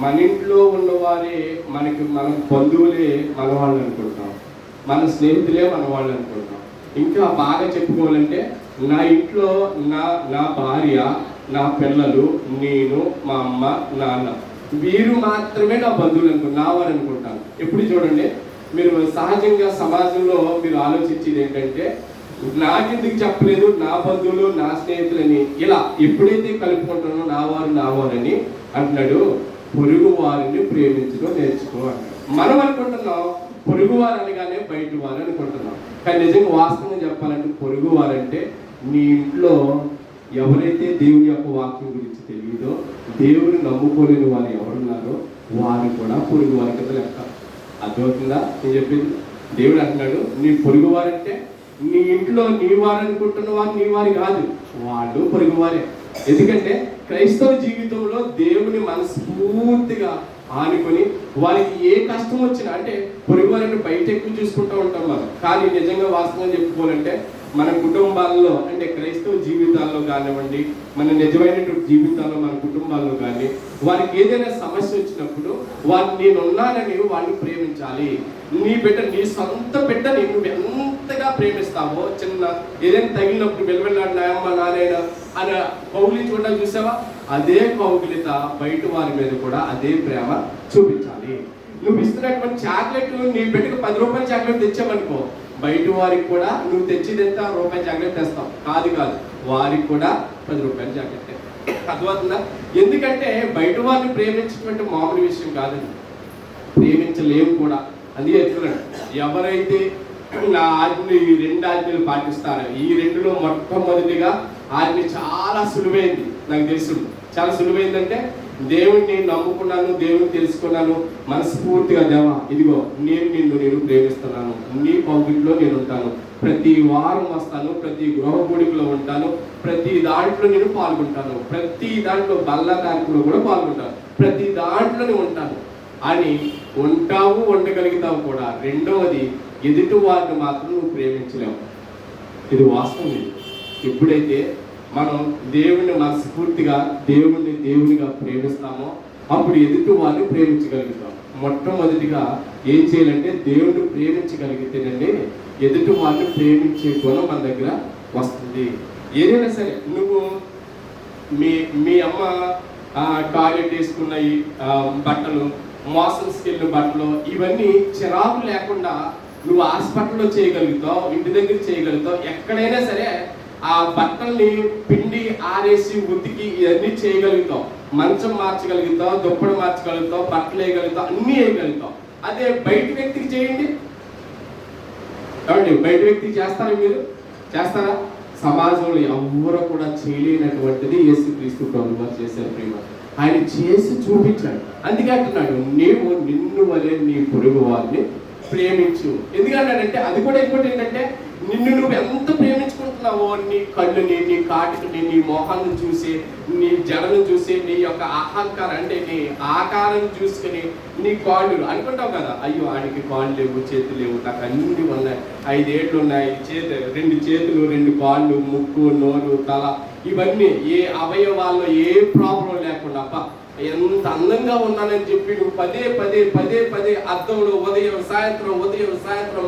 మన ఇంట్లో ఉన్నవారే మన బంధువులే మన వాళ్ళు అనుకుంటాం, మన స్నేహితులే మన వాళ్ళు అనుకుంటాం. ఇంకా బాగా చెప్పుకోవాలంటే నా ఇంట్లో నా భార్య, నా పిల్లలు, నేను, మా అమ్మ, నాన్న, వీరు మాత్రమే నా బంధువులు నా వారు అనుకుంటాను. ఎప్పుడు చూడండి, మీరు సహజంగా సమాజంలో మీరు ఆలోచించేది ఏంటంటే నాకెందుకు చెప్పలేదు నా బంధువులు నా స్నేహితులని, ఇలా ఎప్పుడైతే కలుపుకుంటానో నా వారు అని అంటున్నాడు. పొరుగు వారిని ప్రేమించడం నేర్చుకో అన్నాడు. మనం అనుకుంటున్నాం పొరుగు వారు అనగానే బయట వారు అనుకుంటున్నాం, కానీ నిజంగా వాస్తవంగా చెప్పాలంటే పొరుగు వారంటే నీ ఇంట్లో ఎవరైతే దేవుని యొక్క వాక్యం గురించి తెలియదో, దేవుని నమ్ముకోలేని వారు ఎవరున్నారో వారు కూడా పొరుగు వారి కింద లెక్క. అర్థమవుతుందా నేను చెప్పింది? దేవుడు అంటున్నాడు నీ పొరుగు వారంటే నీ ఇంట్లో నీ వారు అనుకుంటున్న వారు నీ వారు కాదు, వాళ్ళు పొరుగు వారే. ఎందుకంటే క్రైస్తవ జీవితంలో దేవుని మనస్ఫూర్తిగా ఆనుకొని వారికి ఏ కష్టం వచ్చినా, అంటే పొరుగు వారిని బయట ఎక్కువ చూసుకుంటూ ఉంటాం మనం, కానీ నిజంగా వాస్తవంగా చెప్పుకోవాలంటే మన కుటుంబాల్లో, అంటే క్రైస్తవ జీవితాల్లో కానివ్వండి, మన నిజమైనటువంటి జీవితాల్లో మన కుటుంబాల్లో కానీ వారికి ఏదైనా సమస్య వచ్చినప్పుడు వారిని నేనున్నానని వాళ్ళని ప్రేమించాలి. నీ బిడ్డ, నీ సొంత బిడ్డని నువ్వు ఎంతగా ప్రేమిస్తావో, చిన్న ఏదైనా తగిలినప్పుడు వెలువెళ్ళాడినాయమ్మ నానైనా అని కౌగిలించుకుంటా చూసావా, అదే కౌగిలిత బయట వారి మీద కూడా అదే ప్రేమ చూపించాలి. నువ్వు ఇస్తున్నటువంటి చాక్లెట్, నీ బిడ్డకు 10 రూపాయల చాక్లెట్ తెచ్చామనుకో, బయట వారికి కూడా నువ్వు తెచ్చేది ఎంత, రూపాయి చాక్లెట్ తెస్తావు కాదు, వారికి కూడా 10 రూపాయల చాక్లెట్. అర్థమవుతుందా? ఎందుకంటే బయట వారిని ప్రేమించినటువంటి మామూలు విషయం కాదండి, ప్రేమించలేము కూడా. అది చెప్తున్నాడు, ఎవరైతే నా ఆజ్ఞలు ఈ 2 ఆజ్ఞలు పాటిస్తారో, ఈ 2లో మొట్టమొదటిగా ఆజ్ఞ చాలా సులువైంది. నాకు తెలుసు చాలా సులువైందంటే, దేవుణ్ణి నమ్ముకున్నాను, దేవుని తెలుసుకున్నాను, మనస్ఫూర్తిగా దేవా ఇదిగో నేను ప్రేమిస్తున్నాను, నీ పౌకిట్లో నేను ఉంటాను, ప్రతి వారం వస్తాను, ప్రతి గృహ కూడికలో ఉంటాను, ప్రతి దాంట్లో నేను పాల్గొంటాను, ప్రతి దాంట్లో బల్ల కార్యక్రమంలో కూడా పాల్గొంటాను, ప్రతి దాంట్లోనే ఉంటాను అని ఉంటావు, ఉండగలుగుతావు కూడా. రెండవది, ఎదుటి వారిని మాత్రం నువ్వు ప్రేమించలేవు. ఇది వాస్తవం. ఎప్పుడైతే మనం దేవుణ్ణి మనస్ఫూర్తిగా దేవునిగా ప్రేమిస్తామో అప్పుడు ఎదుటి వారిని ప్రేమించగలుగుతాం. మొట్టమొదటిగా ఏం చేయాలంటే దేవుణ్ణి ప్రేమించగలిగితేనండి ఎదుటి వారిని ప్రేమించే గుణం మన దగ్గర వస్తుంది. ఏదైనా సరే, నువ్వు మీ అమ్మ టాయిలెట్ వేసుకున్న ఈ బట్టలు, మోషన్స్కి వెళ్ళిన బట్టలు, ఇవన్నీ చిరాకు లేకుండా నువ్వు హాస్పిటల్లో చేయగలుగుతావు, ఇంటి దగ్గర చేయగలుగుతావు, ఎక్కడైనా సరే ఆ బట్టల్ని పిండి ఆరేసి ఉతికి ఇవన్నీ చేయగలుగుతాం, మంచం మార్చగలుగుతాం, దుప్పటి మార్చగలుగుతాం, బట్టలు వేయగలుగుతాం, అన్నీ వేయగలుగుతాం. అదే బయట వ్యక్తికి చేయండి, కాబట్టి బయట వ్యక్తికి చేస్తారా? మీరు చేస్తారా? సమాజంలో ఎవరు కూడా చేయలేనటువంటిది యేసుక్రీస్తు ప్రభువు చేశారు. ప్రేమ ఆయన చేసి చూపించాడు. అందుకే అంటున్నాడు, నీవు నిన్ను వలె నీ పొరుగు వారిని ప్రేమించు. ఎందుకంటే అది కూడా ఇంకోటి ఏంటంటే, నిన్ను నువ్వు ఎంత ప్రేమించుకుంటున్నావో, నీ కళ్ళుని, నీ కాటిని, నీ మొహాన్ని చూసి, నీ జడను చూసి, నీ యొక్క అహంకారం అంటే నీ ఆకారం చూసుకుని, నీ కాళ్ళు అనుకుంటావు కదా, అయ్యో ఆడికి కాళ్ళు లేవు, చేతులు లేవు, నాకు అన్ని ఉన్నాయి, 5 ఏళ్ళు ఉన్నాయి, 2 చేతులు, 2 కాళ్ళు, ముక్కు, నోరు, తల, ఇవన్నీ ఏ అవయవాల్లో ఏ ప్రాబ్లం లేకుండా ఎంత అందంగా ఉన్నానని చెప్పి నువ్వు పదే అద్దంలో ఉదయం సాయంత్రం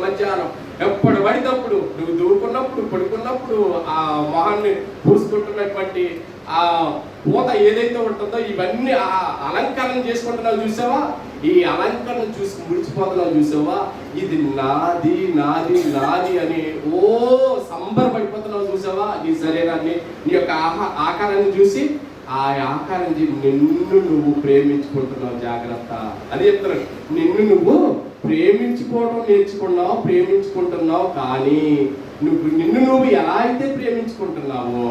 మధ్యాహ్నం ఎప్పుడు పడినప్పుడు నువ్వు దూకున్నప్పుడు పడుకున్నప్పుడు ఆ మొహాన్ని పూసుకుంటున్నటువంటి ఆ పూత ఏదైతే ఉంటుందో ఇవన్నీ ఆ అలంకరణ చేసుకుంటున్నావు చూసావా, ఈ అలంకరణ చూసి ముడిచిపోతున్నావు చూసావా, ఇది నాది నాది నాది అని ఓ సంబరపడిపోతున్నావు చూసావా, నీ శరీరాన్ని, నీ యొక్క ఆకారాన్ని చూసి ఆ ఆకారం నిన్ను నువ్వు ప్రేమించుకుంటున్నావు. జాగ్రత్త. అది చెప్తున్నాడు, నిన్ను నువ్వు ప్రేమించుకుంటున్నావు, కానీ నిన్ను నువ్వు ఎలా అయితే ప్రేమించుకుంటున్నావో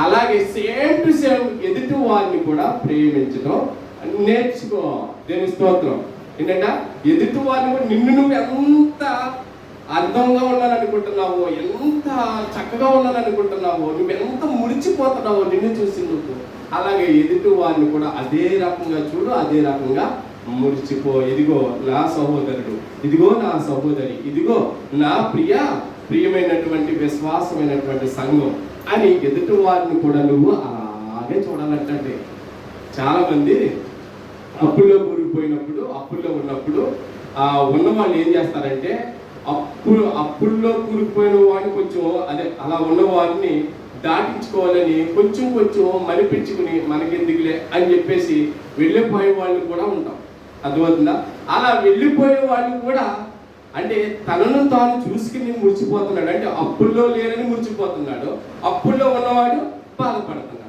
అలాగే సేమ్ టు సేమ్ ఎదుటి వారిని కూడా ప్రేమించడం నేర్చుకో. దేవుని స్తోత్రం. ఏంటంటే ఎదుటి వారిని కూడా నిన్ను నువ్వు ఎంత అందంగా ఉన్నాననుకుంటున్నావో, ఎంత చక్కగా ఉన్నాననుకుంటున్నావో, నువ్వు ఎంత మురిచిపోతున్నావో నిన్ను చూసి నువ్వు, అలాగే ఎదుటి వారిని కూడా అదే రకంగా చూడు, అదే రకంగా మురిచిపో. ఇదిగో నా సహోదరుడు, ఇదిగో నా సహోదరి, ఇదిగో నా ప్రియమైనటువంటి విశ్వాసమైనటువంటి సంఘం అని ఎదుటి వారిని కూడా నువ్వు అలాగే చూడాలంటే. చాలా మంది అప్పుల్లో కూరుకుపోయినప్పుడు, అప్పుల్లో ఉన్నప్పుడు ఉన్న వాళ్ళు ఏం చేస్తారంటే అప్పుల్లో కూరుకుపోయిన వాడిని కొంచెం అలా ఉన్న వారిని దాటించుకోవాలని కొంచెం మరిపించుకుని మనకెందుకులే అని చెప్పేసి వెళ్ళిపోయే వాళ్ళు కూడా ఉంటాం. అర్థమవుతుందా? అలా వెళ్ళిపోయే వాళ్ళు కూడా అంటే తనను తాను చూసుకుని మురిచిపోతున్నాడు. అంటే అప్పుల్లో లేరని మురిచిపోతున్నాడు, అప్పుల్లో ఉన్నవాడు బాధపడుతున్నాడు.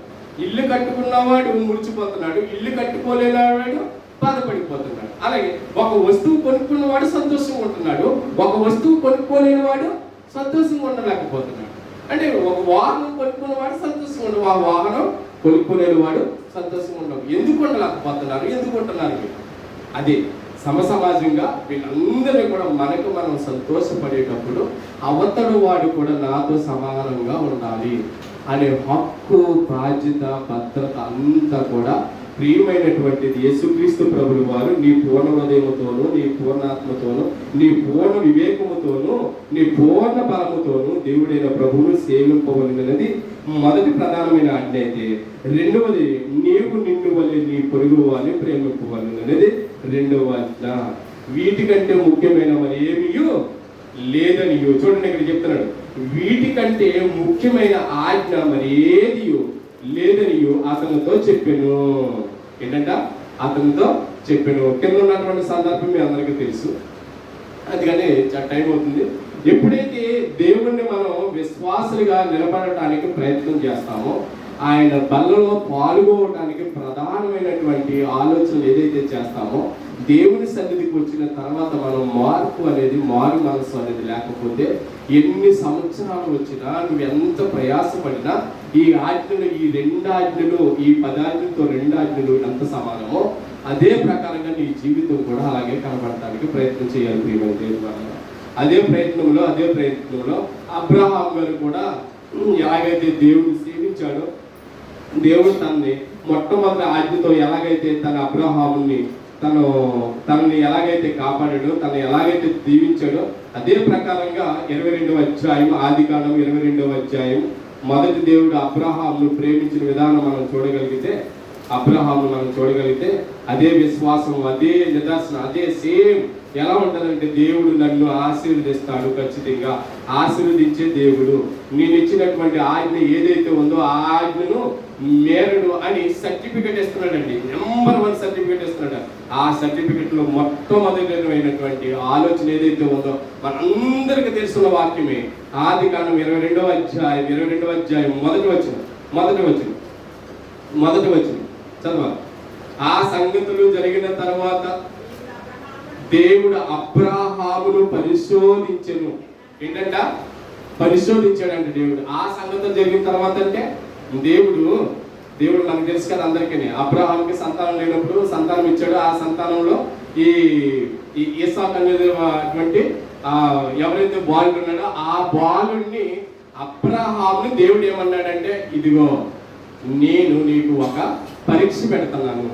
ఇల్లు కట్టుకున్నవాడు మురిచిపోతున్నాడు, ఇల్లు కట్టుకోలేనివాడు బాధపడిపోతున్నాడు. అలాగే ఒక వస్తువు కొనుక్కున్నవాడు సంతోషంగా ఉంటున్నాడు, ఒక వస్తువు కొనుక్కోలేని వాడు సంతోషంగా ఉండలేకపోతున్నాడు. అంటే ఒక వాహనం కొనుక్కున్నవాడు సంతోషంగా ఉండవు, ఆ వాహనం కొనుక్కోలేని వాడు సంతోషంగా ఉండవు. ఎందుకు ఉండలేకపోతున్నారు? ఎందుకు ఉంటున్నారు? అదే సమాజంగా వీళ్ళందరినీ కూడా మనకు మనం సంతోషపడేటప్పుడు అవతడు వాడు కూడా నాతో సమానంగా ఉండాలి అనే హక్కు, బాధ్యత, భద్రత అంతా కూడా ప్రియమైనటువంటిది యేసుక్రీస్తు ప్రభువు వారు నీ పూర్ణ హృదయముతోనూ, నీ పూర్ణాత్మతోనూ, నీ పూర్ణ వివేకముతోనూ, నీ పూర్ణ బలముతోనూ దేవుడైన ప్రభువును సేవింపవలెనది మొదటి ప్రధానమైన ఆజ్ఞ అయితే, రెండవది నీవు నిన్ను వల్లే నీ పొరుగు వారిని ప్రేమింపవలెనది రెండవ ఆజ్ఞ. వీటికంటే ముఖ్యమైన మరి ఏమీయూ లేదని. చూడండి ఇక్కడ చెప్తున్నాడు, వీటికంటే ముఖ్యమైన ఆజ్ఞ మరి ఏదియో లేదని అతనితో చెప్పాను. ఏంటంట? అతనితో చెప్పాను. కింద ఉన్నటువంటి సందర్భం మీ అందరికీ తెలుసు, అందుకని టైం అవుతుంది. ఎప్పుడైతే దేవుణ్ణి మనం విశ్వాసులుగా నిలబడటానికి ప్రయత్నం చేస్తామో, ఆయన బల్లలో పాల్గొనడానికి ప్రధానమైనటువంటి ఆలోచనలు ఏదైతే చేస్తామో, దేవుని సన్నిధికి వచ్చిన తర్వాత మనం మారు మనసు అనేది లేకపోతే ఎన్ని సంవత్సరాలు వచ్చినా, నువ్వు ఎంత ప్రయాసపడినా ఈ ఆజ్ఞలు, ఈ 2 ఆజ్ఞలు, ఈ 10 ఆజ్ఞలతో 2 ఆజ్ఞలు ఎంత సమానమో అదే ప్రకారంగా నీ జీవితం కూడా అలాగే కనబడటానికి ప్రయత్నం చేయాలి ప్రియమైన దేవుని వల్ల. అదే ప్రయత్నంలో అబ్రహాం గారు కూడా ఎలాగైతే దేవుడిని సేవించాడో, దేవుడు తనని మొట్టమొదటి ఆజ్ఞతో ఎలాగైతే తన అబ్రహాముని తనని ఎలాగైతే కాపాడాడో, తనని ఎలాగైతే దీవించాడో, అదే ప్రకారంగా 22వ అధ్యాయం, ఆదికాండం 22వ అధ్యాయం మొదటి దేవుడు అబ్రహామును ప్రేమించిన విధానం మనం చూడగలిగితే అదే విశ్వాసం, అదే నిదర్శనం, అదే సేమ్ ఎలా ఉంటుందంటే, దేవుడు నన్ను ఆశీర్వదిస్తాడు, ఖచ్చితంగా ఆశీర్వదించే దేవుడు, నేను ఇచ్చినటువంటి ఆజ్ఞ ఏదైతే ఉందో ఆ ఆజ్ఞను మేరడు అని సర్టిఫికెట్ ఇస్తున్నాడండి. నెంబర్ 1 సర్టిఫికెట్ ఇస్తున్నాడు. ఆ సర్టిఫికెట్ లో మొట్టమొదటిమైనటువంటి ఆలోచన ఏదైతే ఉందో మనందరికీ తెలుసున్న వాక్యమే. ఆదికాండం 22వ అధ్యాయం మొదటి వచనం చదవాలి. ఆ సంగతులు జరిగిన తర్వాత దేవుడు అబ్రహామును పరిశోధించెను. ఏంటంట? పరిశోధించాడంటే దేవుడు. ఆ సంగతులు జరిగిన తర్వాత అంటే దేవుడు మనకు తెలుసు కదా అందరికీ, అబ్రహాంకి సంతానం లేనప్పుడు సంతానం ఇచ్చాడు. ఆ సంతానంలో ఈ ఈసాకు అనేటువంటి ఎవరైతే బాలుడు ఉన్నాడో ఆ బాలుడిని అబ్రహాముని దేవుడు ఏమన్నాడంటే, ఇదిగో నేను నీకు ఒక పరీక్ష పెడుతున్నాను.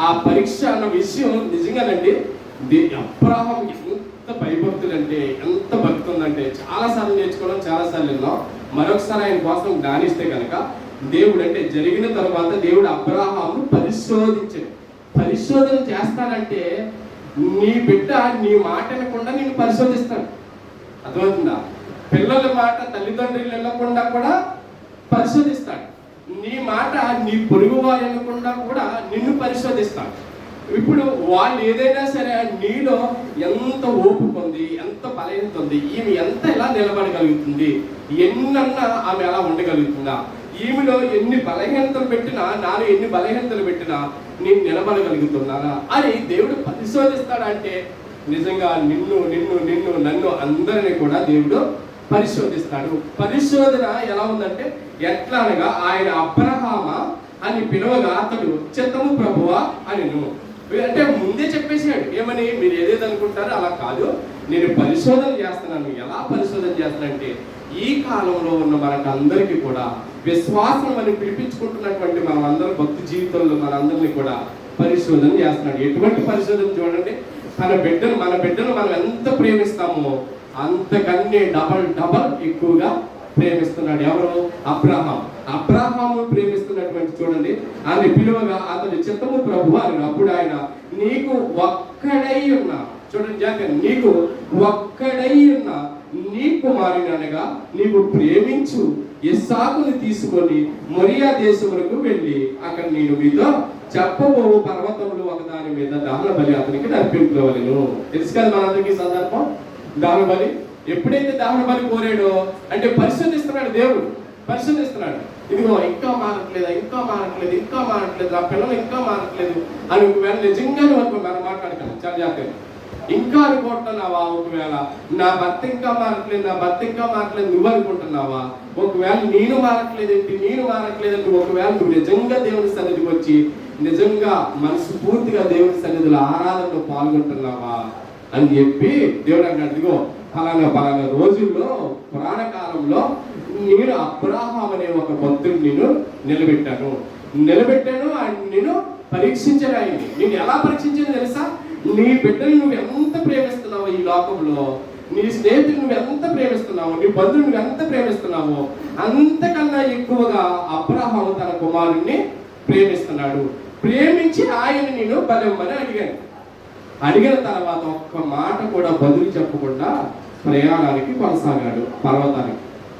ఆ పరీక్ష అన్న విషయం నిజంగానండి, అబ్రహాం ఎంత భయభక్తులంటే, ఎంత భక్తి ఉందంటే చాలాసార్లు నేర్చుకోవడం, చాలాసార్లు విన్నాం. మరొకసారి ఆయన కోసం జ్ఞానిస్తే కనుక దేవుడు అంటే జరిగిన తర్వాత దేవుడు అబ్రహామును పరిశోధన చేస్తానంటే, నీ బిడ్డ నీ మాట వినకుండా నేను పరిశోధిస్తాను. అర్థమవుతుందా? పిల్లల మాట తల్లిదండ్రులు వినకుండా కూడా పరిశోధిస్తాడు. నీ మాట నీ పొరుగు వారు వినకుండా కూడా నిన్ను పరిశోధిస్తాడు. ఇప్పుడు వాళ్ళు ఏదైనా సరే నీలో ఎంత ఓపిక ఉంది, ఎంత బలహీనత ఉంది, ఈమె ఎంత ఎలా నిలబడగలుగుతుంది, ఎన్నన్నా ఆమె ఎలా ఉండగలుగుతుందా, ఈమెలో ఎన్ని బలహీనతలు పెట్టినా, నాలో ఎన్ని బలహీనతలు పెట్టినా నేను నిలబడగలుగుతున్నానా అని దేవుడు పరిశోధిస్తాడంటే, నిజంగా నన్ను అందరినీ కూడా దేవుడు పరిశోధిస్తాడు. పరిశోధన ఎలా ఉందంటే, ఎట్లా అనగా ఆయన అబ్రహామ అని పిలవగా అతడు చిత్తము ప్రభువా అని అంటే ముందే చెప్పేసాడు. ఏమని? మీరు ఏదేది అనుకుంటారో అలా కాదు, నేను పరిశోధన చేస్తున్నాను. ఎలా పరిశోధన చేస్తానంటే, ఈ కాలంలో ఉన్న మనకందరికీ కూడా విశ్వాసం అని పిలిపించుకుంటున్నటువంటి మనమందరం భక్తి జీవితంలో మనందరినీ కూడా పరిశోధన చేస్తున్నాడు. ఎటువంటి పరిశోధన చూడండి, మన బిడ్డను మనం ఎంత ప్రేమిస్తామో అంతకన్నీ డబల్ ఎక్కువగా ప్రేమిస్తున్నాడు. ఎవరు? అబ్రహాము ప్రేమిస్తున్నటువంటి చూడండి, ఆయన పిలువగా అతని చిత్తము ప్రభు అని. అప్పుడు ఆయన నీకు ఒక్కడై ఉన్నా, చూడండి జాగ్రత్త, నీకు ఒక్కడై ఉన్న నీ కుమారుని అనగా నీవు ప్రేమించు ఇస్సాకును తీసుకొని మొరియా దేశములకు వెళ్ళి అక్కడ నేను మీతో చెప్పబోవు పర్వతములు ఒకదాని మీద దహన బలి అతనికి నర్పించుకోవలను. తెలుసు కదా మనందరికీ సందర్భం. దహన బలి ఎప్పుడైతే దహన బలి కోరాడో అంటే పరిశోధిస్తున్నాడు, దేవుడు పరిశోధిస్తున్నాడు. ఇదిగో ఇంకా మారట్లేదు నా పిల్లలు ఇంకా మారట్లేదు అని ఒకవేళ నిజంగానే మనం మాట్లాడగలం. చాలా జాగ్రత్త. ఇంకా అనుకుంటున్నావా? ఒకవేళ నా భర్త ఇంకా మారట్లేదు నువ్వు అనుకుంటున్నావా? ఒకవేళ నేను మారట్లేదంటే ఒకవేళ నువ్వు నిజంగా దేవుని సన్నిధికి వచ్చి నిజంగా మనస్ఫూర్తిగా దేవుని సన్నిధిలో ఆరాధనలో పాల్గొంటున్నావా అని చెప్పి దేవుడు అన్నాడు, ఇదిగో ఫలానా రోజుల్లో పురాణకాలంలో నేను అబ్రహాం అనే ఒక భక్తుడు నేను నిలబెట్టాను. ఆయన నేను పరీక్షించాను. ఆయన్ని నేను ఎలా పరీక్షించాను తెలుసా? నీ బిడ్డను నువ్వు ఎంత ప్రేమిస్తున్నావు ఈ లోకంలో, నీ స్నేహితులు నువ్వు ఎంత ప్రేమిస్తున్నావు, నీ బంధువులు నువ్వు ఎంత ప్రేమిస్తున్నావు, అంతకన్నా ఎక్కువగా అబ్రహాము తన కుమారుణ్ణి ప్రేమిస్తున్నాడు. ప్రేమించి ఆయన నేను బలమ్మని అడిగిన తర్వాత ఒక్క మాట కూడా బదులు చెప్పకుండా ప్రయాణానికి కొనసాగాడు.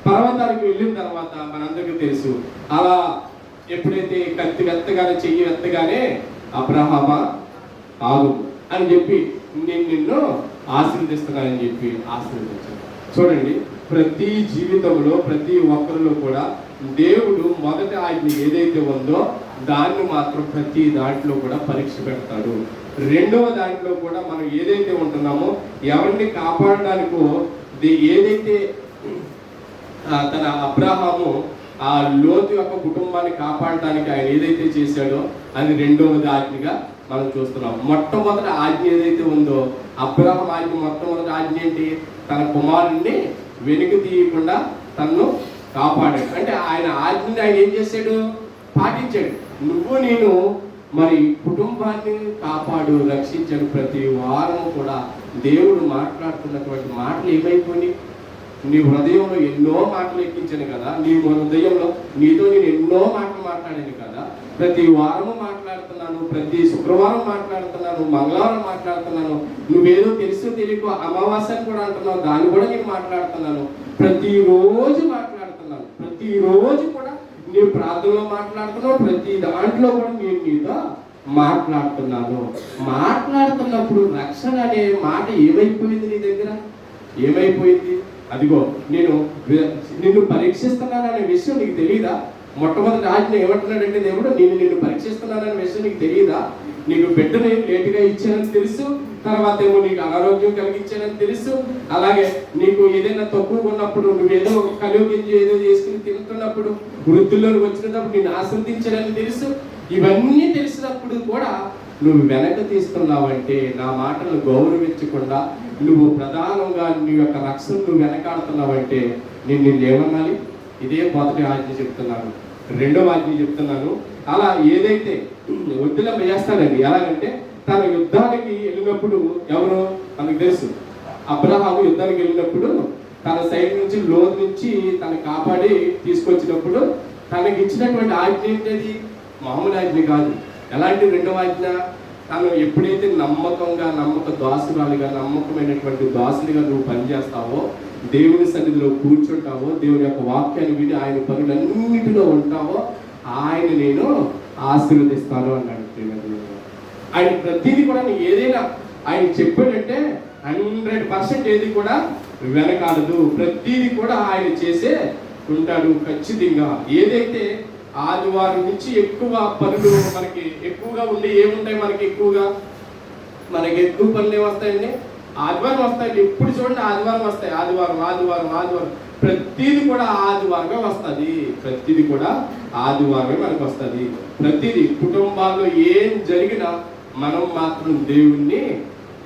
పర్వతానికి వెళ్ళిన తర్వాత మనందరికీ తెలుసు, అలా ఎప్పుడైతే కత్తి వెత్తగానే చెయ్యి వెత్తగానే అబ్రహామా ఆగు అని చెప్పి నేను నిన్ను ఆశీర్వదిస్తున్నానని చెప్పి ఆశీర్వదించాను. చూడండి, ప్రతి జీవితంలో ప్రతి ఒక్కరిలో కూడా దేవుడు మొదటి ఆజ్ఞ ఏదైతే ఉందో దాన్ని మాత్రం ప్రతి దాంట్లో కూడా పరీక్ష పెడతాడు. రెండవ దాంట్లో కూడా మనం ఏదైతే ఉంటున్నామో ఎవరిని కాపాడడానికో ఏదైతే తన అబ్రహాము ఆ లోతు యొక్క కుటుంబాన్ని కాపాడడానికి ఆయన ఏదైతే చేశాడో అది రెండవది ఆజ్ఞగా మనం చూస్తున్నాం. మొట్టమొదటి ఆజ్ఞ ఏదైతే ఉందో అబ్రహాం ఆజ్ఞ, మొట్టమొదటి ఆజ్ఞ ఏంటి? తన కుమారుణ్ణి వెనుక తీయకుండా తనను కాపాడాడు. అంటే ఆయన ఆజ్ఞని ఆయన ఏం చేశాడు? పాటించాడు. నువ్వు నేను మరి కుటుంబాన్ని కాపాడు, రక్షించాడు. ప్రతి వారం కూడా దేవుడు మాట్లాడుతున్నటువంటి మాటలు ఏమైపోయి నీ హృదయంలో ఎన్నో మాటలు ఎక్కించాను కదా, నీ హృదయంలో నీతో నేను ఎన్నో మాటలు మాట్లాడాను కదా. ప్రతి వారము మాట్లాడుతున్నాను, ప్రతి శుక్రవారం మాట్లాడుతున్నాను, మంగళవారం మాట్లాడుతున్నాను, నువ్వేదో తెలుసు తెలియకు అమావాస్యని కూడా అంటున్నావు, దాన్ని కూడా నేను మాట్లాడుతున్నాను. ప్రతిరోజు మాట్లాడుతున్నాను, ప్రతిరోజు కూడా నీ ప్రార్థనలో మాట్లాడుతున్నావు, ప్రతి దాంట్లో కూడా నేను నీతో మాట్లాడుతున్నప్పుడు రక్షణ అనే మాట ఏమైపోయింది నీ దగ్గర? ఏమైపోయింది? అదిగో నేను నిన్ను పరీక్షిస్తున్నాననే విషయం నీకు తెలియదా? మొట్టమొదటి ఆజ్ఞ ఏమంటున్నాడంటే దేవుడు, నిన్ను పరీక్షిస్తున్నాననే విషయం నీకు తెలియదా? నీకు బిడ్డను లేటుగా ఇచ్చానని తెలుసు, తర్వాత ఏమో నీకు అనారోగ్యం కలిగించానని తెలుసు, అలాగే నీకు ఏదైనా తక్కువగా ఉన్నప్పుడు నువ్వేదో కలిగించి ఏదో చేసుకుని తింటున్నప్పుడు వృద్ధుల్లోకి వచ్చినప్పుడు నేను ఆశ్రదించానని తెలుసు. ఇవన్నీ తెలిసినప్పుడు కూడా నువ్వు వెనక తీస్తున్నావంటే, నా మాటలను గౌరవించకుండా నువ్వు ప్రధానంగా నీ యొక్క రక్షణ నువ్వు వెనకాడుతున్నావంటే నేను ఏమనాలి? ఇదే మొదటి ఆజ్ఞ చెప్తున్నాను. రెండవ ఆజ్ఞ చెప్తున్నాను. అలా ఏదైతే వద్దులం వేస్తాడండి. ఎలాగంటే తన యుద్ధానికి వెళ్ళినప్పుడు ఎవరు మనకు తెలుసు, అబ్రహాము యుద్ధానికి వెళ్ళినప్పుడు తన సైడ్ నుంచి లోతు నుంచి తను కాపాడి తీసుకొచ్చినప్పుడు తనకి ఇచ్చినటువంటి ఆజ్ఞ ఏంటది? మామూలు ఆజ్ఞ కాదు. ఎలాంటి రెండవ ఆజ్ఞ? తను ఎప్పుడైతే నమ్మక దాసురాలుగా నమ్మకమైనటువంటి దాసునిగా నువ్వు పనిచేస్తావో, దేవుని సన్నిధిలో కూర్చుంటావో, దేవుని యొక్క వాక్యాన్ని విని ఆయన పనులన్నిటిలో ఉంటావో ఆయన నేను ఆశీర్వదిస్తాను అన్నాడు. ఆయన ప్రతిదీ కూడా నీకు ఏదైనా ఆయన చెప్పాడంటే 100% ఏది కూడా వెనకాడదు. ప్రతిదీ కూడా ఆయన చేసే ఉంటాడు ఖచ్చితంగా. ఏదైతే ఆదివారం నుంచి ఎక్కువ పనులు మనకి ఎక్కువగా ఉండి ఏముంటాయి? మనకి ఎక్కువ పనులు ఏమొస్తాయండి? ఆదివారం వస్తాయి. ఎప్పుడు చూడండి ఆదివారం వస్తాయి. ఆదివారం ప్రతిదీ కూడా ఆదివారమే వస్తుంది. ప్రతిదీ కూడా ఆదివారమే మనకు వస్తుంది. ప్రతిదీ కుటుంబాల్లో ఏం జరిగినా మనం మాత్రం దేవుణ్ణి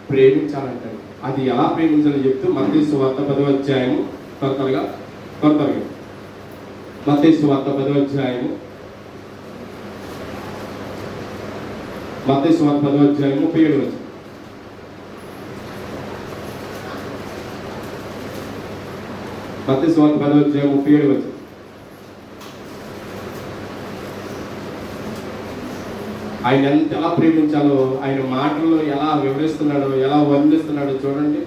ప్రేమించాలంటారు. అది ఎలా ప్రేమించాలని చెప్తూ మత్తయి సువార్త 10వ అధ్యాయము త్వరగా మత్తయి సువార్త 10వ అధ్యాయము మత్తయి సువార్త 10:37 వచనం. మత్తయి సువార్త 10:37 వచనం. ఆయన ఎలా ప్రేమించాలో, ఆయన మాటల్లో ఎలా వివరిస్తున్నాడో, ఎలా వర్ణిస్తున్నాడో చూడండి.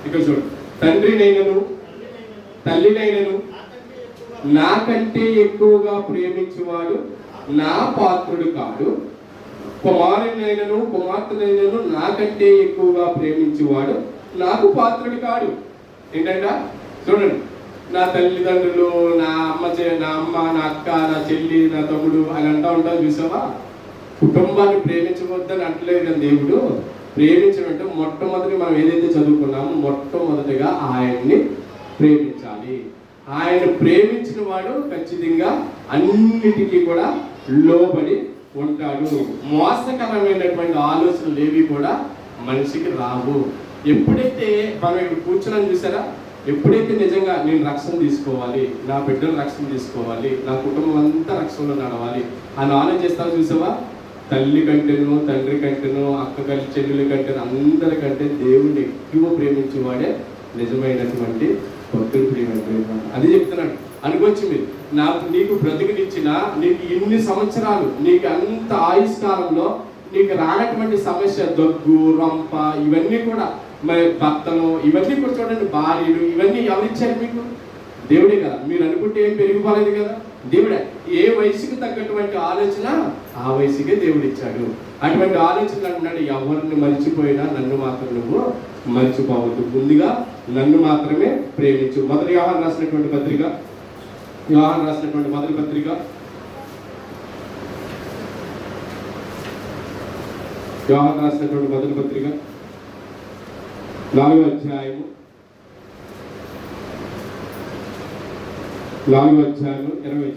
ఇక్కడ చూడండి, తండ్రినైనను తల్లినైనను నాకంటే ఎక్కువగా ప్రేమించేవాడు నా పాత్రుడు కాడు, కుమారునైనను కుమార్తెనైనను నాకంటే ఎక్కువగా ప్రేమించేవాడు నాకు పాత్రుడు కాడు. ఏంటంట చూడండి, నా తల్లిదండ్రులు, నా అమ్మ, నా అక్క, నా చెల్లి, నా తమ్ముడు అని అంటూ ఉంటారు చూసావా. కుటుంబాన్ని ప్రేమించవద్దని అంటలేదు కానీ దేవుడు ప్రేమించడం అంటే మొట్టమొదటి మనం ఏదైతే చదువుకున్నామో మొట్టమొదటిగా ఆయన్ని ప్రేమించాలి. ఆయన ప్రేమించిన వాడు ఖచ్చితంగా అన్నిటికీ కూడా లోబడి ఉంటాడు. మోసకరమైనటువంటి ఆలోచనలు ఏవి కూడా మనిషికి రావు. ఎప్పుడైతే మనం ఇక్కడ కూర్చున్నాను చూసారా, ఎప్పుడైతే నిజంగా నేను రక్షణ తీసుకోవాలి, నా బిడ్డలు రక్షణ తీసుకోవాలి, నా కుటుంబం అంతా రక్షణలో నడవాలి అని ఆలోచిస్తావు చూసావా, తల్లి కంటేను తండ్రి కంటేను అక్క చెల్లెల కంటేను అందరికంటే దేవుడిని ఎక్కువ ప్రేమించేవాడే నిజమైనటువంటి భక్తుడు. ప్రేమ అది చెప్తున్నాడు. అనుకోవచ్చు మీరు, నీకు బ్రతికినిచ్చిన, నీకు ఇన్ని సంవత్సరాలు, నీకు అంత ఆయుష్కాలంలో నీకు రానటువంటి సమస్య, దగ్గు, రొంప, ఇవన్నీ కూడా, మరి భర్తలు, ఇవన్నీ కూడా చూడండి, భార్యలు, ఇవన్నీ ఎవరిచ్చారు మీకు? దేవుడే కదా. మీరు అనుకుంటే ఏం పెరిగిపోలేదు కదా, దేవుడే. ఏ వయసుకి తగ్గటువంటి ఆలోచన ఆ వయసుకే దేవుడు ఇచ్చాడు. అటువంటి ఆలోచనలు అంటున్నాడు, ఎవరిని మర్చిపోయినా నన్ను మాత్రం నువ్వు మర్చిపోవద్దు, ముందుగా నన్ను మాత్రమే ప్రేమించు. మొదటి యోహాను రాసినటువంటి పత్రిక, యోహాను రాసినటువంటి మొదటి పత్రిక, యోహాను రాసినటువంటి మొదటి పత్రిక 4వ అధ్యాయము 20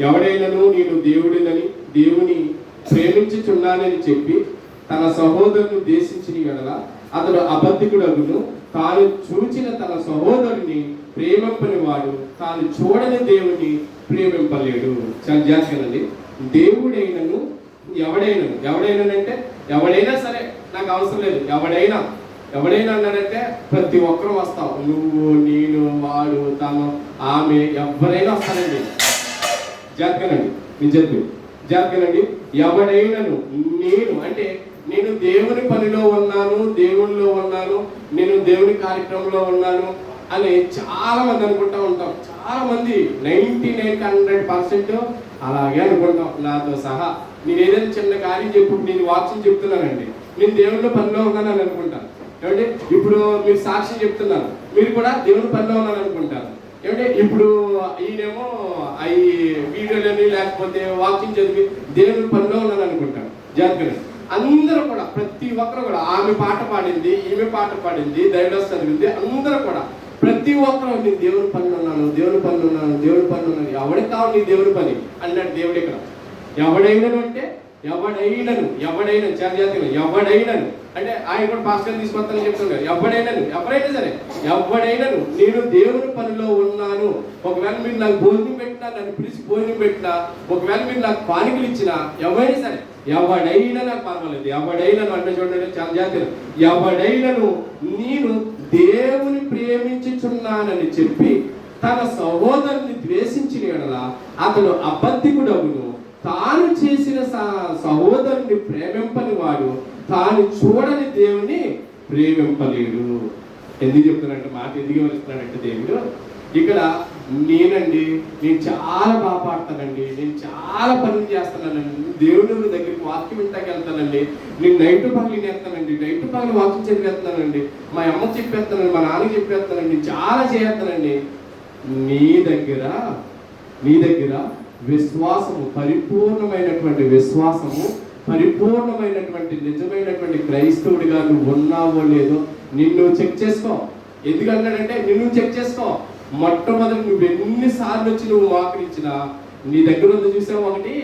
ఎవడైనను నేను దేవుడినని దేవుని ప్రేమించుచున్నానని చెప్పి తన సహోదరుని దేశించిన యెడల అతడు అబద్ధికుడగును, తాను చూచిన తన సహోదరుని ప్రేమింపని వాడు తాను చూడని దేవుని ప్రేమింపలేడు. చాలా జాగ్రత్తగా, దేవుడైనను ఎవడైనానంటే ఎవడైనా సరే, నాకు అవసరం లేదు, ఎవడైనా అన్నాడంటే ప్రతి ఒక్కరూ వస్తాం, నువ్వు, నేను, వాడు, తను, ఆమె, ఎవరైనా వస్తానండి. జాగ్రత్తగానండి, నేను జాగ్రత్తగానండి. ఎవడైనాను నేను అంటే నేను దేవుని పనిలో ఉన్నాను, దేవునిలో ఉన్నాను, నేను దేవుని కార్యక్రమంలో ఉన్నాను అని చాలా మంది అనుకుంటా ఉంటాం. చాలా మంది 99% అలాగే అనుకుంటాం, నాతో సహా. నేను ఏదైనా చిన్న కార్యం చెప్పు, నేను వాక్యం చెప్తున్నానండి, నేను దేవుని పనిలో ఉన్నాను అని అనుకుంటాను. ఏమంటే ఇప్పుడు మీరు సాక్ష్యం చెప్తున్నారు, మీరు కూడా దేవుని పనిలో ఉన్నాను అనుకుంటారు. ఏమంటే ఇప్పుడు ఈయనేమో ఈ వీడియోలని లేకపోతే వాక్యం చదివి దేవుని పనిలో ఉన్నాను అనుకుంటాను. జాగ్రత్త, అందరూ కూడా, ప్రతి ఒక్కరు కూడా, ఆమె పాట పాడింది, ఈమె పాట పాడింది, దైవ చదివింది, అందరూ కూడా ప్రతి ఒక్కరు నేను దేవుని పనిలో ఉన్నాను, దేవుని పనిలో ఉన్నాను, దేవుని పనిలో ఉన్నాను. ఎవరికి కావాలి నీ దేవుని పని అన్నాడు దేవుడు ఇక్కడ. ఎవడైనాను అంటే ఎవడైనాను అంటే ఆయన కూడా పాస్టర్ తీసుకొస్తానని చెప్తున్నారు. ఎవడైనాను నేను దేవుని పనిలో ఉన్నాను. ఒకవేళ మీరు నాకు భోజనం పెట్టినా, నన్ను పిలిచి భోజనం పెట్టినా, ఒకవేళ మీరు నాకు కానుకలు ఇచ్చినా, ఎవరైనా సరే, ఎవడైనా నాకు పర్వాలేదు. ఎవడైనాను అంటే చూడండి, చాలా జాగ్రత్త, ఎవడైనాను నేను దేవుని ప్రేమించుచున్నానని చెప్పి తన సహోదరుని ద్వేషించిన యెడల అతడు అబద్ధికుడగును, తాను చేసిన సహోదరుని ప్రేమింపని వాడు తాను చూడని దేవుని ప్రేమింపలేడు. ఎందుకు చెప్తున్నాడంటే, మాట ఎందుకు వస్తున్నాడంటే దేవుడు ఇక్కడ, నేను చాలా బాగా పాడతానండి, నేను చాలా పనులు చేస్తానండి, దేవుని దగ్గరికి వాక్యం ఇంటాకి వెళ్తానండి, నేను నైట్ పగలు నేస్తానండి, నైట్ పగలు వాక్యం చదివేస్తానండి, మా అమ్మ చెప్పేస్తానండి, మా నాన్న చెప్పేస్తానండి, చాలా చేస్తానండి. నీ దగ్గర విశ్వాసము, పరిపూర్ణమైనటువంటి విశ్వాసము, పరిపూర్ణమైనటువంటి నిజమైనటువంటి క్రైస్తవుడిగా నువ్వు ఉన్నావో లేదో నిన్ను చెక్ చేసుకో. ఎందుకంటాడంటే నిన్ను చెక్ చేసుకో. మొట్టమొదటి నువ్వు ఎన్నిసార్లు వచ్చి నువ్వు వాకరించినా నీ దగ్గర ఉందో చూసావు, ఒకటి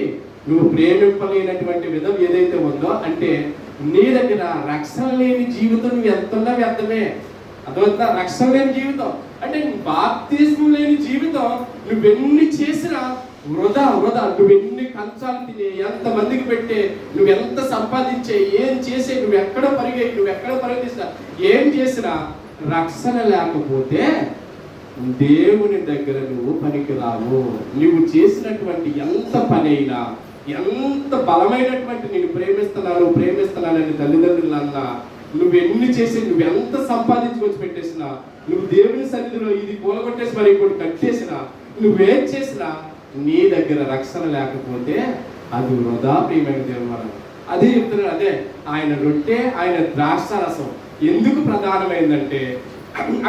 నువ్వు ప్రేమింపలేనటువంటి విధం ఏదైతే ఉందో, అంటే నీ దగ్గర రక్షణ లేని జీవితం నువ్వు ఎంతున్నా వ్యర్థమే. అదొద్దా రక్షణ లేని జీవితం అంటే బాప్తిస్మం లేని జీవితం. నువ్వెన్ని చేసినా వృధా వృధా. నువ్వెన్ని కంచాలు తినే, ఎంత మందికి పెట్టే, నువ్వెంత సంపాదించే, ఏం చేసే, నువ్వెక్కడ పరిగెత్తినా, ఏం చేసినా రక్షణ లేకపోతే దేవుని దగ్గర నువ్వు పనికిరావు. నువ్వు చేసినటువంటి ఎంత పని అయినా, ఎంత బలమైనటువంటి నేను ప్రేమిస్తున్నానని తల్లిదండ్రులన్నా, నువ్వెన్ని చేసి, నువ్వెంత సంపాదించుకొచ్చి పెట్టేసినా, నువ్వు దేవుని సన్నిధిలో ఇది కూలగొట్టేసి మరి ఇంకోటి కట్టేసినా, నువ్వేం చేసినా నీ దగ్గర రక్షణ లేకపోతే అది వృధా ప్రియమైన దేవుడు. అదే చెప్తున్నాడు. అదే ఆయన రొట్టె, ఆయన ద్రాక్షారసం ఎందుకు ప్రధానమైందంటే,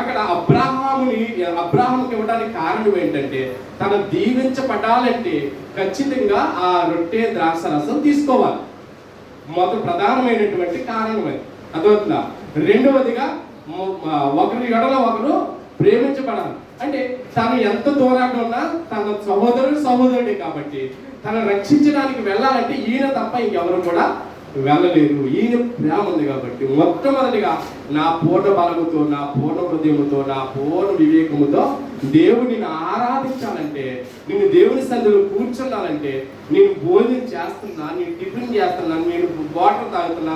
అక్కడ అబ్రాహాముకి ఇవ్వడానికి కారణం ఏంటంటే, తను దీవించబడాలంటే ఖచ్చితంగా ఆ రొట్టె ద్రాక్షారసం తీసుకోవాలి. మొదటి ప్రధానమైనటువంటి కారణం అది. అదవుతుందా? రెండవదిగా ఒకరి ఎడల ఒకరు ప్రేమించబడాలి. అంటే తను ఎంత దూరంగా ఉన్నా తన సహోదరుడే కాబట్టి తను రక్షించడానికి వెళ్ళాలంటే ఈయన తప్ప ఇంకెవరు కూడా వెళ్ళలేదు. ఈయన ప్రేమ ఉంది కాబట్టి మొట్టమొదటిగా నా పూర్ణ బలముతో, నా పూర్ణ హృదయముతో, నా పూర్ణ వివేకముతో దేవుడిని ఆరాధించాలంటే, నేను దేవుని సన్నిధిలో కూర్చున్నానంటే, నేను భోజనం చేస్తున్నా, నేను టిఫిన్ చేస్తున్నా, నేను వాటర్ తాగుతున్నా,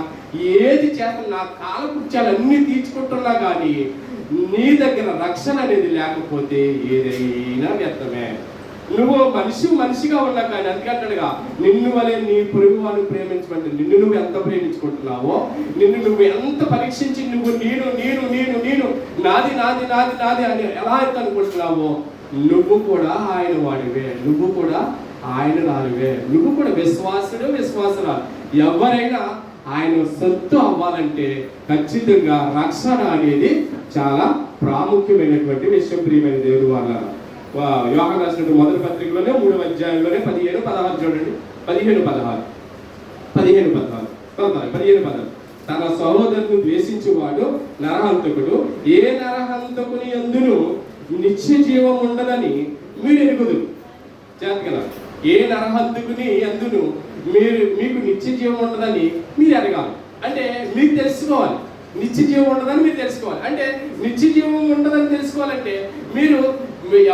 ఏది చేస్తున్నా, నా కాల కుర్చాలన్నీ తీర్చుకుంటున్నా కానీ నీ దగ్గర రక్షణ అనేది లేకపోతే ఏదైనా వ్యర్థమే. నువ్వు మనిషిగా ఉన్నా కానీ అందుకంటాడుగా, నిన్ను వలె నీ పొరుగు వాళ్ళు ప్రేమించమంటే నిన్ను నువ్వు ఎంత ప్రేమించుకుంటున్నావో, నిన్ను నువ్వు ఎంత పరీక్షించి నువ్వు నేను నాది నాది నాది నాది అని ఎలా అయితే అనుకుంటున్నావో, నువ్వు కూడా ఆయన వాడివే, నువ్వు కూడా ఆయన రాలివే, నువ్వు కూడా విశ్వాసరాలు. ఎవరైనా ఆయన సొత్తు అవ్వాలంటే ఖచ్చితంగా రక్షణ అనేది చాలా ప్రాముఖ్యమైనటువంటి విషయం. ప్రియమైన దేవుడు వాళ్ళ యోహాను రాసినటువంటి మొదటి పత్రికలోనే 3వ అధ్యాయంలోనే 15-16 చూడండి. 15-16 తన సహోదరుని ద్వేషించువాడు నరహంతకుడు, ఏ నరహంతకుని యందును నిత్య జీవం ఉండదని మీరు ఎరుగుదురు. జాగ్రత్తగా, ఏ నరహంతకుని యందును మీకు నిత్య జీవం ఉండదని మీరు ఎరగాలి. అంటే మీకు తెలుసుకోవాలి నిత్య జీవం ఉండదని మీరు తెలుసుకోవాలి. అంటే నిత్య జీవం ఉండదని తెలుసుకోవాలంటే మీరు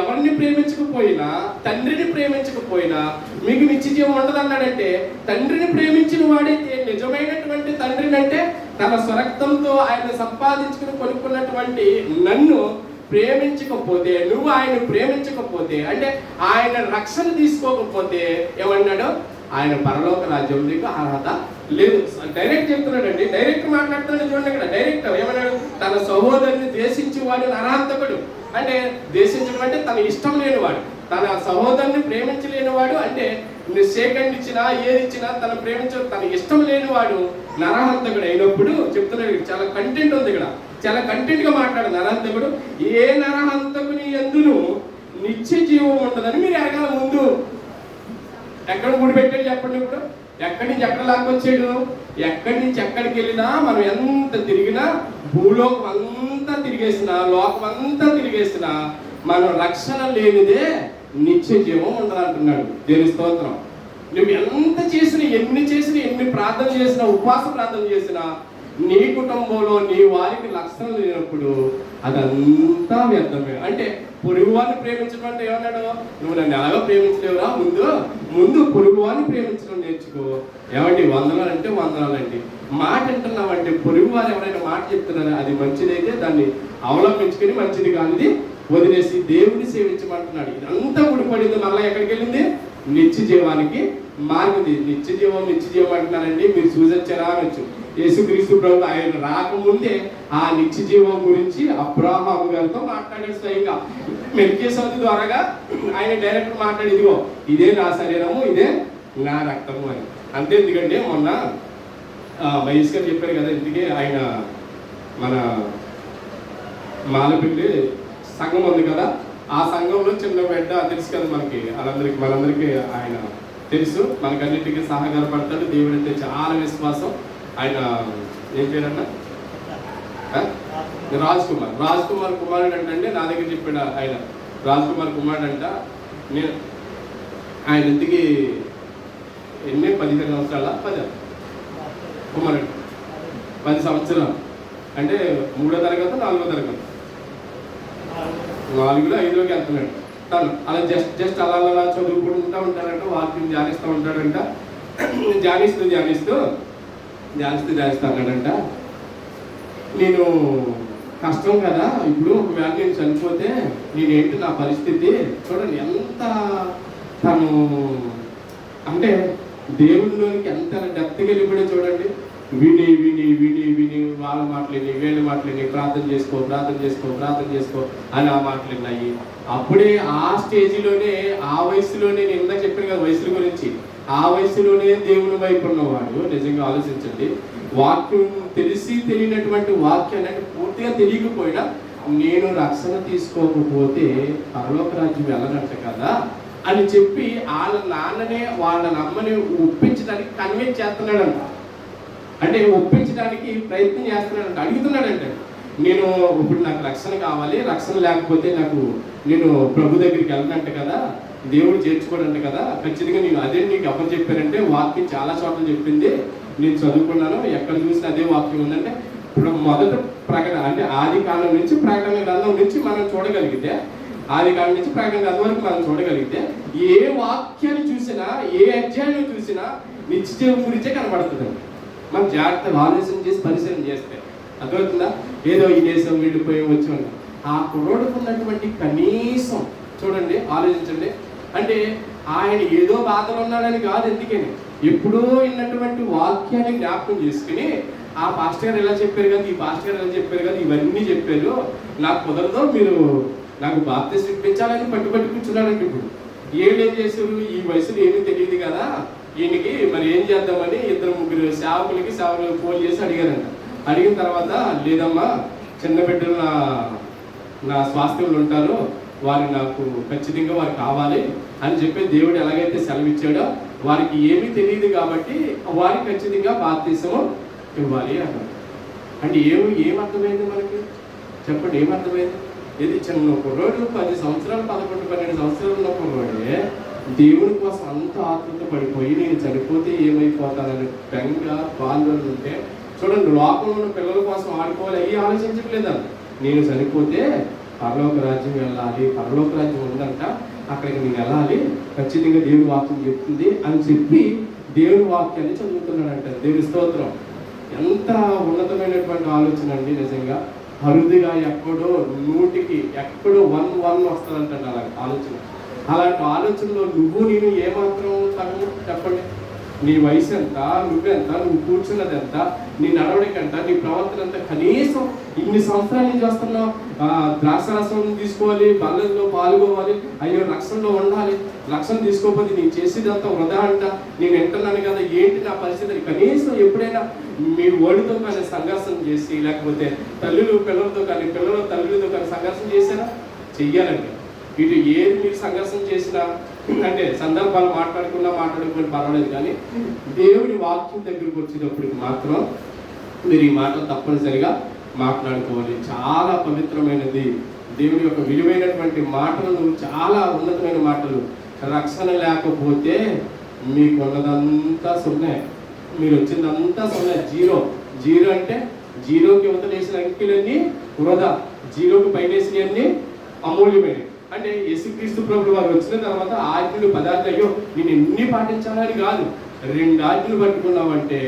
ఎవరిని ప్రేమించకపోయినా, తండ్రిని ప్రేమించకపోయినా మీకు నిత్య జీవం ఉండదన్నాడంటే, తండ్రిని ప్రేమించిన వాడైతే నిజమైనటువంటి తండ్రిని, అంటే తన స్వరక్తంతో ఆయన సంపాదించుకుని కొనుక్కున్నటువంటి నన్ను ప్రేమించకపోతే, నువ్వు ఆయన ప్రేమించకపోతే, అంటే ఆయన రక్షణ తీసుకోకపోతే ఏమన్నాడు, ఆయన పరలోక రాజ్యం నీకు అర్హత లేదు. డైరెక్ట్ చెప్తున్నాడండి, డైరెక్ట్ మాట్లాడుతున్నాడు. చూడండి ఇక్కడ డైరెక్ట్ ఏమన్నాడు, తన సహోదరుని ద్వేషించేవాడు నరహంతకుడు. అంటే ద్వేషించడం అంటే తన ఇష్టం లేనివాడు, తన సహోదరుని ప్రేమించలేనివాడు. అంటే సేకండ్ ఇచ్చినా ఏది ఇచ్చినా తన తన ఇష్టం లేనివాడు నరహంతకుడు అయినప్పుడు చెప్తున్నాడు. చాలా కంటెంట్ ఉంది ఇక్కడ, చాలా కంటెంట్ గా మాట్లాడు. నరహంతకుడు, ఏ నరహంతకుని యందును నిత్య జీవం ఉంటుందని మీరు ఎరగాల. ముందు ఎక్కడ ముడిపెట్టాడు చెప్పండి. ఇప్పుడు ఎక్కడి నుంచి ఎక్కడ లాక్కొచ్చాడు, ఎక్కడి నుంచి ఎక్కడికి వెళ్ళినా మనం ఎంత తిరిగినా, భూలోకం అంతా తిరిగేసినా, లోకం అంతా తిరిగేసినా మనం రక్షణ లేనిదే నిత్య జీవం ఉండదంటున్నాడు. దేవుని స్తోత్రం. నువ్వు ఎంత చేసినా, ఎన్ని ప్రార్థన చేసినా, ఉపవాస ప్రార్థన చేసినా, నీ కుటుంబంలో నీ వారికి లక్షణం లేనప్పుడు అదంతా వ్యర్థమే. అంటే పొరుగువాన్ని ప్రేమించడం అంటే ఏమన్నాడు, నువ్వు నన్ను ఎలాగో ప్రేమించలేవురా, ముందు పొరుగువాన్ని ప్రేమించడం నేర్చుకో. ఏమండి, వందనాలంటే వందనాలండి. మాట వింటున్నావంటే పొరుగువారు ఎవరైనా మాట చెప్తున్నారా, అది మంచిదైతే దాన్ని అవలంబించుకొని, మంచిది కానిది వదిలేసి దేవుని సేవించమంటున్నాడు. ఇదంతా ముడిపడింది మళ్ళీ ఎక్కడికి వెళ్ళింది, నిత్య జీవానికి మార్గం. నిత్య జీవం అంటున్నారండి, మీరు చూసొచ్చారా అనొచ్చు. యేసుక్రీస్తు ప్రభు ఆయన రాకముందే ఆ నిత్య జీవం గురించి అబ్రాహాము గారితో మాట్లాడాడు స్వయంగా. మెల్కీసెదెకు ద్వారాగా ఆయన డైరెక్ట్ మాట్లాడి, ఇదిగో ఇదే నా శరీరము, ఇదే నా రక్తము అని. అంతే. ఎందుకంటే మొన్న మహేష్ గారు చెప్పారు కదా, ఇందుకే ఆయన మన మాలపల్లి సంఘం ఉంది కదా, ఆ సంఘంలో చిన్న బిడ్డ తెలుసు కదా మనకి, మనందరికీ ఆయన తెలుసు. మనకన్నింటికీ సహకారపడతాడు. దేవుడు అంటే చాలా విశ్వాసం. ఆయన ఏం పేరన్నా, రాజ్ కుమార్ కుమారుడు అంటే నా దగ్గర చెప్పాడు. ఆయన రాజ్ కుమార్ కుమారుడు అంట. నేను ఆయన ఇంటికి 15 సంవత్సరాల కుమారుడు, 10 సంవత్సరాలు. అంటే 3వ తరగతి 4వ తరగతి 4లో 5లోకి వెళ్తున్నాడు తను. అలా జస్ట్ అలా చదువుకుంటూ ఉంటాడంట, వాక్యం ధ్యానిస్తూ ఉంటాడంట. ధ్యానిస్తూ అన్నాడంట, నేను కష్టం కదా ఇప్పుడు, ఒకవేళ నేను చనిపోతే నేనేంటి నా పరిస్థితి. చూడండి ఎంత తను అంటే దేవుడిలోనికి ఎంత డెప్త్కి వెళ్ళిపోయి చూడండి. విని వాళ్ళ మాటలేని వీళ్ళ మాటలేని ప్రార్థన చేసుకో అని ఆ మాటలు విన్నాయి. అప్పుడే ఆ స్టేజ్లోనే ఆ వయసులోనే, నేను ఇందాక చెప్పాను కదా వయసుల గురించి, ఆ వయసులోనే దేవుని వైపు ఉన్నవాడు నిజంగా ఆలోచించండి. వాక్యం తెలిసి తెలియనటువంటి వాక్యాన్ని అంటే పూర్తిగా తెలియకపోయినా నేను రక్షణ తీసుకోకపోతే పరలోక రాజ్యం వెళ్ళనంట కదా అని చెప్పి వాళ్ళ నాన్ననే వాళ్ళ అమ్మని ఒప్పించడానికి కన్విన్స్ చేస్తున్నాడంట. అంటే ఒప్పించడానికి ప్రయత్నం చేస్తున్నాడంట, అడుగుతున్నాడంటే నేను ఇప్పుడు నాకు రక్షణ కావాలి, రక్షణ లేకపోతే నేను ప్రభు దగ్గరికి వెళ్ళనంట కదా, దేవుడు చేర్చుకోడంట కదా, ఖచ్చితంగా నేను అదే నీకు ఎవరు చెప్పారంటే వాక్యం చాలా చోట్ల చెప్పింది, నేను చదువుకున్నాను, ఎక్కడ చూసినా అదే వాక్యం ఉందంటే. ఇప్పుడు మొదట ప్రకటన అంటే ఆది కాలం నుంచి ప్రకటన గ్రంథం నుంచి మనం చూడగలిగితే, ఆది కాలం నుంచి ప్రకటన గ్రంథం వరకు మనం చూడగలిగితే ఏ వాక్యాన్ని చూసినా ఏ అధ్యాయాన్ని చూసినా నిత్య జీవం గురించే కనబడుతుంది. మనం జాగ్రత్తగా ఆలోచన చేసి పరిశీలన చేస్తే అర్థమవుతుందా. ఏదో ఈ దేశం వెళ్ళిపోయి వచ్చాను ఆ కుర్రోడుకు ఉన్నటువంటి కనీసం చూడండి, ఆలోచించండి. అంటే ఆయన ఏదో బాధలు ఉన్నాడని కాదు, ఎందుకని ఎప్పుడో విన్నటువంటి వాక్యాన్ని జ్ఞాపకం చేసుకుని ఆ పాస్టర్ గారు ఎలా చెప్పారు కదా, ఈ పాస్టర్ గారు ఎలా చెప్పారు కదా, ఇవన్నీ చెప్పారు, నాకు కుదరదు, మీరు నాకు బాప్తిస్మం ఇప్పించాలని పట్టు కూర్చున్నాడంటే. ఇప్పుడు ఏం చేశారు, ఈ వయసులో ఏమీ తెలియదు కదా ఈయనకి, మరి ఏం చేద్దామని 2-3 సేవకులకి ఫోన్ చేసి అడిగారంట. అడిగిన తర్వాత లేదమ్మా, చిన్న బిడ్డలు నా స్వాస్థ్యంలో ఉంటారు, వారు నాకు ఖచ్చితంగా వారు కావాలి అని చెప్పి దేవుడు ఎలాగైతే సెలవిచ్చాడో వారికి ఏమీ తెలియదు కాబట్టి వారికి ఖచ్చితంగా బాప్తిస్మం ఇవ్వాలి అన్నారు. అంటే ఏమర్థమైంది మనకి చెప్పండి, ఏమర్థమైంది? ఇది చిన్న కుర్రోడు 10 సంవత్సరాలు 11-12 సంవత్సరాలు ఉన్న కుర్రోడే దేవుని కోసం అంత ఆతృత పడిపోయి నేను చనిపోతే ఏమైపోతానని బెంగ బాధలు ఉంటే చూడండి, లోకంలో ఉన్న పిల్లల కోసం ఆడుకోవాలి అవి ఆలోచించట్లేదా. నేను చనిపోతే పరలోక రాజ్యం వెళ్ళాలి, పరలోక రాజ్యం ఉందంట, అక్కడికి నేను వెళ్ళాలి, ఖచ్చితంగా దేవుని వాక్యం చెప్తుంది అని చెప్పి దేవుని వాక్యాన్ని చదువుతున్నాడంట. దేవుని స్తోత్రం. ఎంత ఉన్నతమైనటువంటి ఆలోచన అండి నిజంగా. అరుదుగా ఎక్కడో 100కి ఎక్కడో 1 వస్తుందంట అలాంటి ఆలోచన. అలాంటి ఆలోచనలో నేను ఏమాత్రం తగ్గ చెప్పండి. నీ వయసు ఎంత, నువ్వెంత, నువ్వు కూర్చున్నది ఎంత, నీ నడవడికంట, నీ ప్రవర్తన ఎంత. కనీసం ఇన్ని సంవత్సరాల నుంచి వస్తున్నావు, ద్రాక్షరసం తీసుకోవాలి, బల్లల్లో పాల్గొవాలి, అయ్యో రక్షణలో ఉండాలి, రక్షణ తీసుకోకపోతే నేను చేసేదంతా వృధా అంట, నేను వింటున్నాను కదా, ఏంటి నా పరిస్థితి. కనీసం ఎప్పుడైనా మీ ఓడితో కానీ సంఘర్షణ చేసి, లేకపోతే తల్లులు పిల్లలతో కానీ పిల్లలు తల్లులతో కానీ సంఘర్షణ చేశారా? చెయ్యాలండి. ఇటు ఏది మీరు సంఘర్షణ చేసినా అంటే సందర్భాలు మాట్లాడుకుని పర్వాలేదు, కానీ దేవుడి వాక్యం దగ్గరికి వచ్చేటప్పటికి మాత్రం మీరు ఈ మాటలు తప్పనిసరిగా మాట్లాడుకోవాలి. చాలా పవిత్రమైనది దేవుడి యొక్క విలువైనటువంటి మాటలు, చాలా ఉన్నతమైన మాటలు. రక్షణ లేకపోతే మీకు ఉన్నదంతా సున్నా, మీరు వచ్చిందంతా సున్నా, జీరో అంటే జీరోకి వదిలేసిన అంకెలన్నీ వృధా, జీరోకి పైనేసినవన్నీ అమూల్యమైనవి. అంటే యేసుక్రీస్తు ప్రభువు వారు వచ్చిన తర్వాత ఆజ్ఞలు 10 ఆజ్ఞలు, అయ్యో నేను ఎన్ని పాటించాలని కాదు, 2 ఆజ్ఞలు పట్టుకున్నామంటే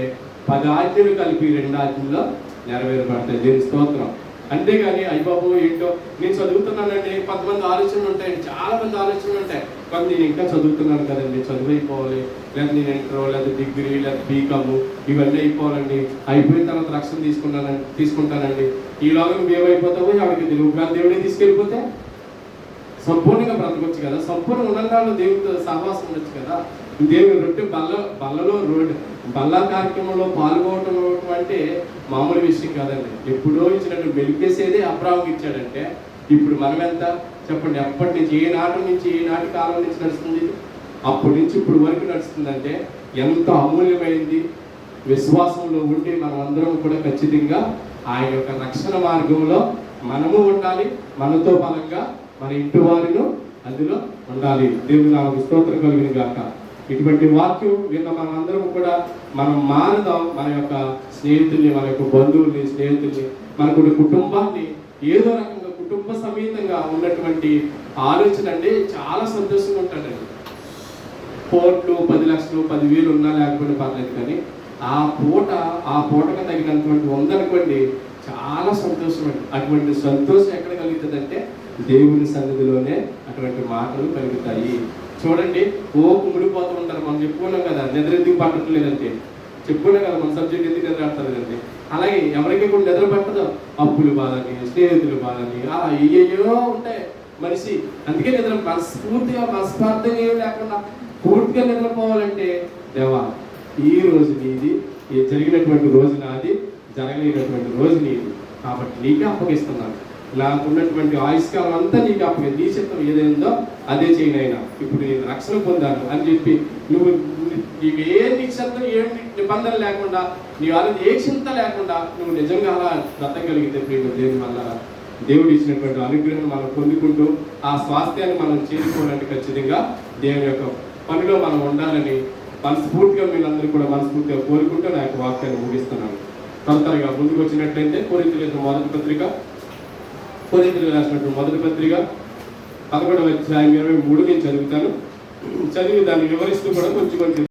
10 ఆజ్ఞలు కలిపి 2 ఆజ్ఞల్లో నెరవేరబడతాయి. దేవుని స్తోత్రం. అంతేగాని అయ్యబాబు ఏంటో నేను చదువుతున్నానండి, కొంతమంది ఆలోచనలు ఉంటాయండి, చాలా మంది ఆలోచనలు ఉంటాయి. కొంత నేను ఇంకా చదువుతున్నాను కదండి, చదువు అయిపోవాలి, లేదా నేను ఇంటరో లేదా డిగ్రీ లేదా బీకాము ఇవన్నీ అయిపోవాలండి, అయిపోయిన తర్వాత రక్షణ తీసుకుంటానండి. ఈలోగా నువ్వు ఏమైపోతావో ఎవరికి తెలియదు. దేవుడే తీసుకెళ్ళిపోతే సంపూర్ణంగా బ్రతకొచ్చు కదా, సంపూర్ణ ఉన్నతాల్లో దేవుడితో సహవాసం ఉండొచ్చు కదా. దేవుని రొట్టె బల్లలో బల్లా కార్యక్రమంలో పాల్గొనడం అంటే మామూలు విషయం కాదండి. ఎప్పుడో ఇచ్చినట్టు మెలికేసేదే అబ్రాహాముకి ఇచ్చాడంటే ఇప్పుడు మనం ఎంత చెప్పండి. ఎప్పటి నుంచి ఏ నాటి కాలం నుంచి నడుస్తుంది, అప్పటి నుంచి ఇప్పుడు వరకు నడుస్తుందంటే ఎంత అమూల్యమైంది. విశ్వాసంలో ఉండి మనం అందరం కూడా ఖచ్చితంగా ఆయన యొక్క రక్షణ మార్గంలో మనము ఉండాలి, మనతో బలంగా మన ఇంటి వారిను అందులో ఉండాలి. దేవుని నామమునకు స్తోత్రం కలుగును గాక. ఇటువంటి వాక్యం విన్న మనందరం కూడా మనం మారుదాం. మన యొక్క స్నేహితుల్ని, మన యొక్క బంధువుల్ని, స్నేహితుల్ని మనకు కుటుంబాన్ని ఏదో రకంగా కుటుంబ సమేతంగా ఉన్నటువంటి ఆలోచన అంటే చాలా సంతోషంగా ఉంటాడండి. కోట్లు 10 లక్షలు 10,000 ఉన్నా లేకపోతే పర్లేదు, కానీ ఆ పూటకు తగినటువంటి ఉందనుకోండి చాలా సంతోషం అండి. అటువంటి సంతోషం ఎక్కడ కలుగుతుందంటే దేవుని సన్నిధిలోనే అటువంటి మాటలు కలుగుతాయి. చూడండి, కుమిడిపోతూ ఉంటారు. మనం చెప్పుకున్నాం కదా, నిద్ర ఎందుకు పట్టడం లేదంటే, చెప్పుకున్నాం కదా మన సబ్జెక్ట్ ఎందుకు నిద్ర ఆడతారు లేదంటే. అలాగే ఎవరికి కూడా నిద్ర పట్టదు, అప్పులు బాధని, స్నేహితులు బాధని, అలా ఏయో ఉంటాయి మనిషి. అందుకే నిద్ర మనస్ఫూర్తిగా ఏం లేకుండా పూర్తిగా నిద్రపోవాలంటే, దేవా ఈ రోజు నీది, జరిగినటువంటి రోజు నాది, జరగలేనటువంటి రోజు నీది, కాబట్టి నీకే అప్పగిస్తున్నాను. నాకు ఉన్నటువంటి ఆయుష్కాలం అంతా నీకు అప్పగి, నీ చిత్తం ఏదైందో అదే చేయనైనా. ఇప్పుడు నేను రక్షణ పొందాను అని చెప్పి నీకు ఏ నిశ్చంతం ఏ నిబంధన లేకుండా, నీ వాళ్ళది ఏ చింత లేకుండా నువ్వు నిజంగా అలా బ్రతకగలిగితే ప్రియుడు, దేవుని వల్ల దేవుడు ఇచ్చినటువంటి అనుగ్రహం మనం పొందుకుంటూ ఆ స్వాస్థ్యాన్ని మనం చేరుకోవాలంటే ఖచ్చితంగా దేవుని యొక్క పనిలో మనం ఉండాలని మనస్ఫూర్తిగా మీరందరూ కూడా మనస్ఫూర్తిగా కోరుకుంటూ నా యొక్క వాక్యాన్ని ముగిస్తున్నాను. త్వరగా ముందుకు వచ్చినట్లయితే కొరింథీయులకు రాసినటువంటి మొదటి పత్రిక 11వ అధ్యాయం 23 నేను చదువుతాను. చదివి దాన్ని వివరిస్తూ కూడా కొంచెం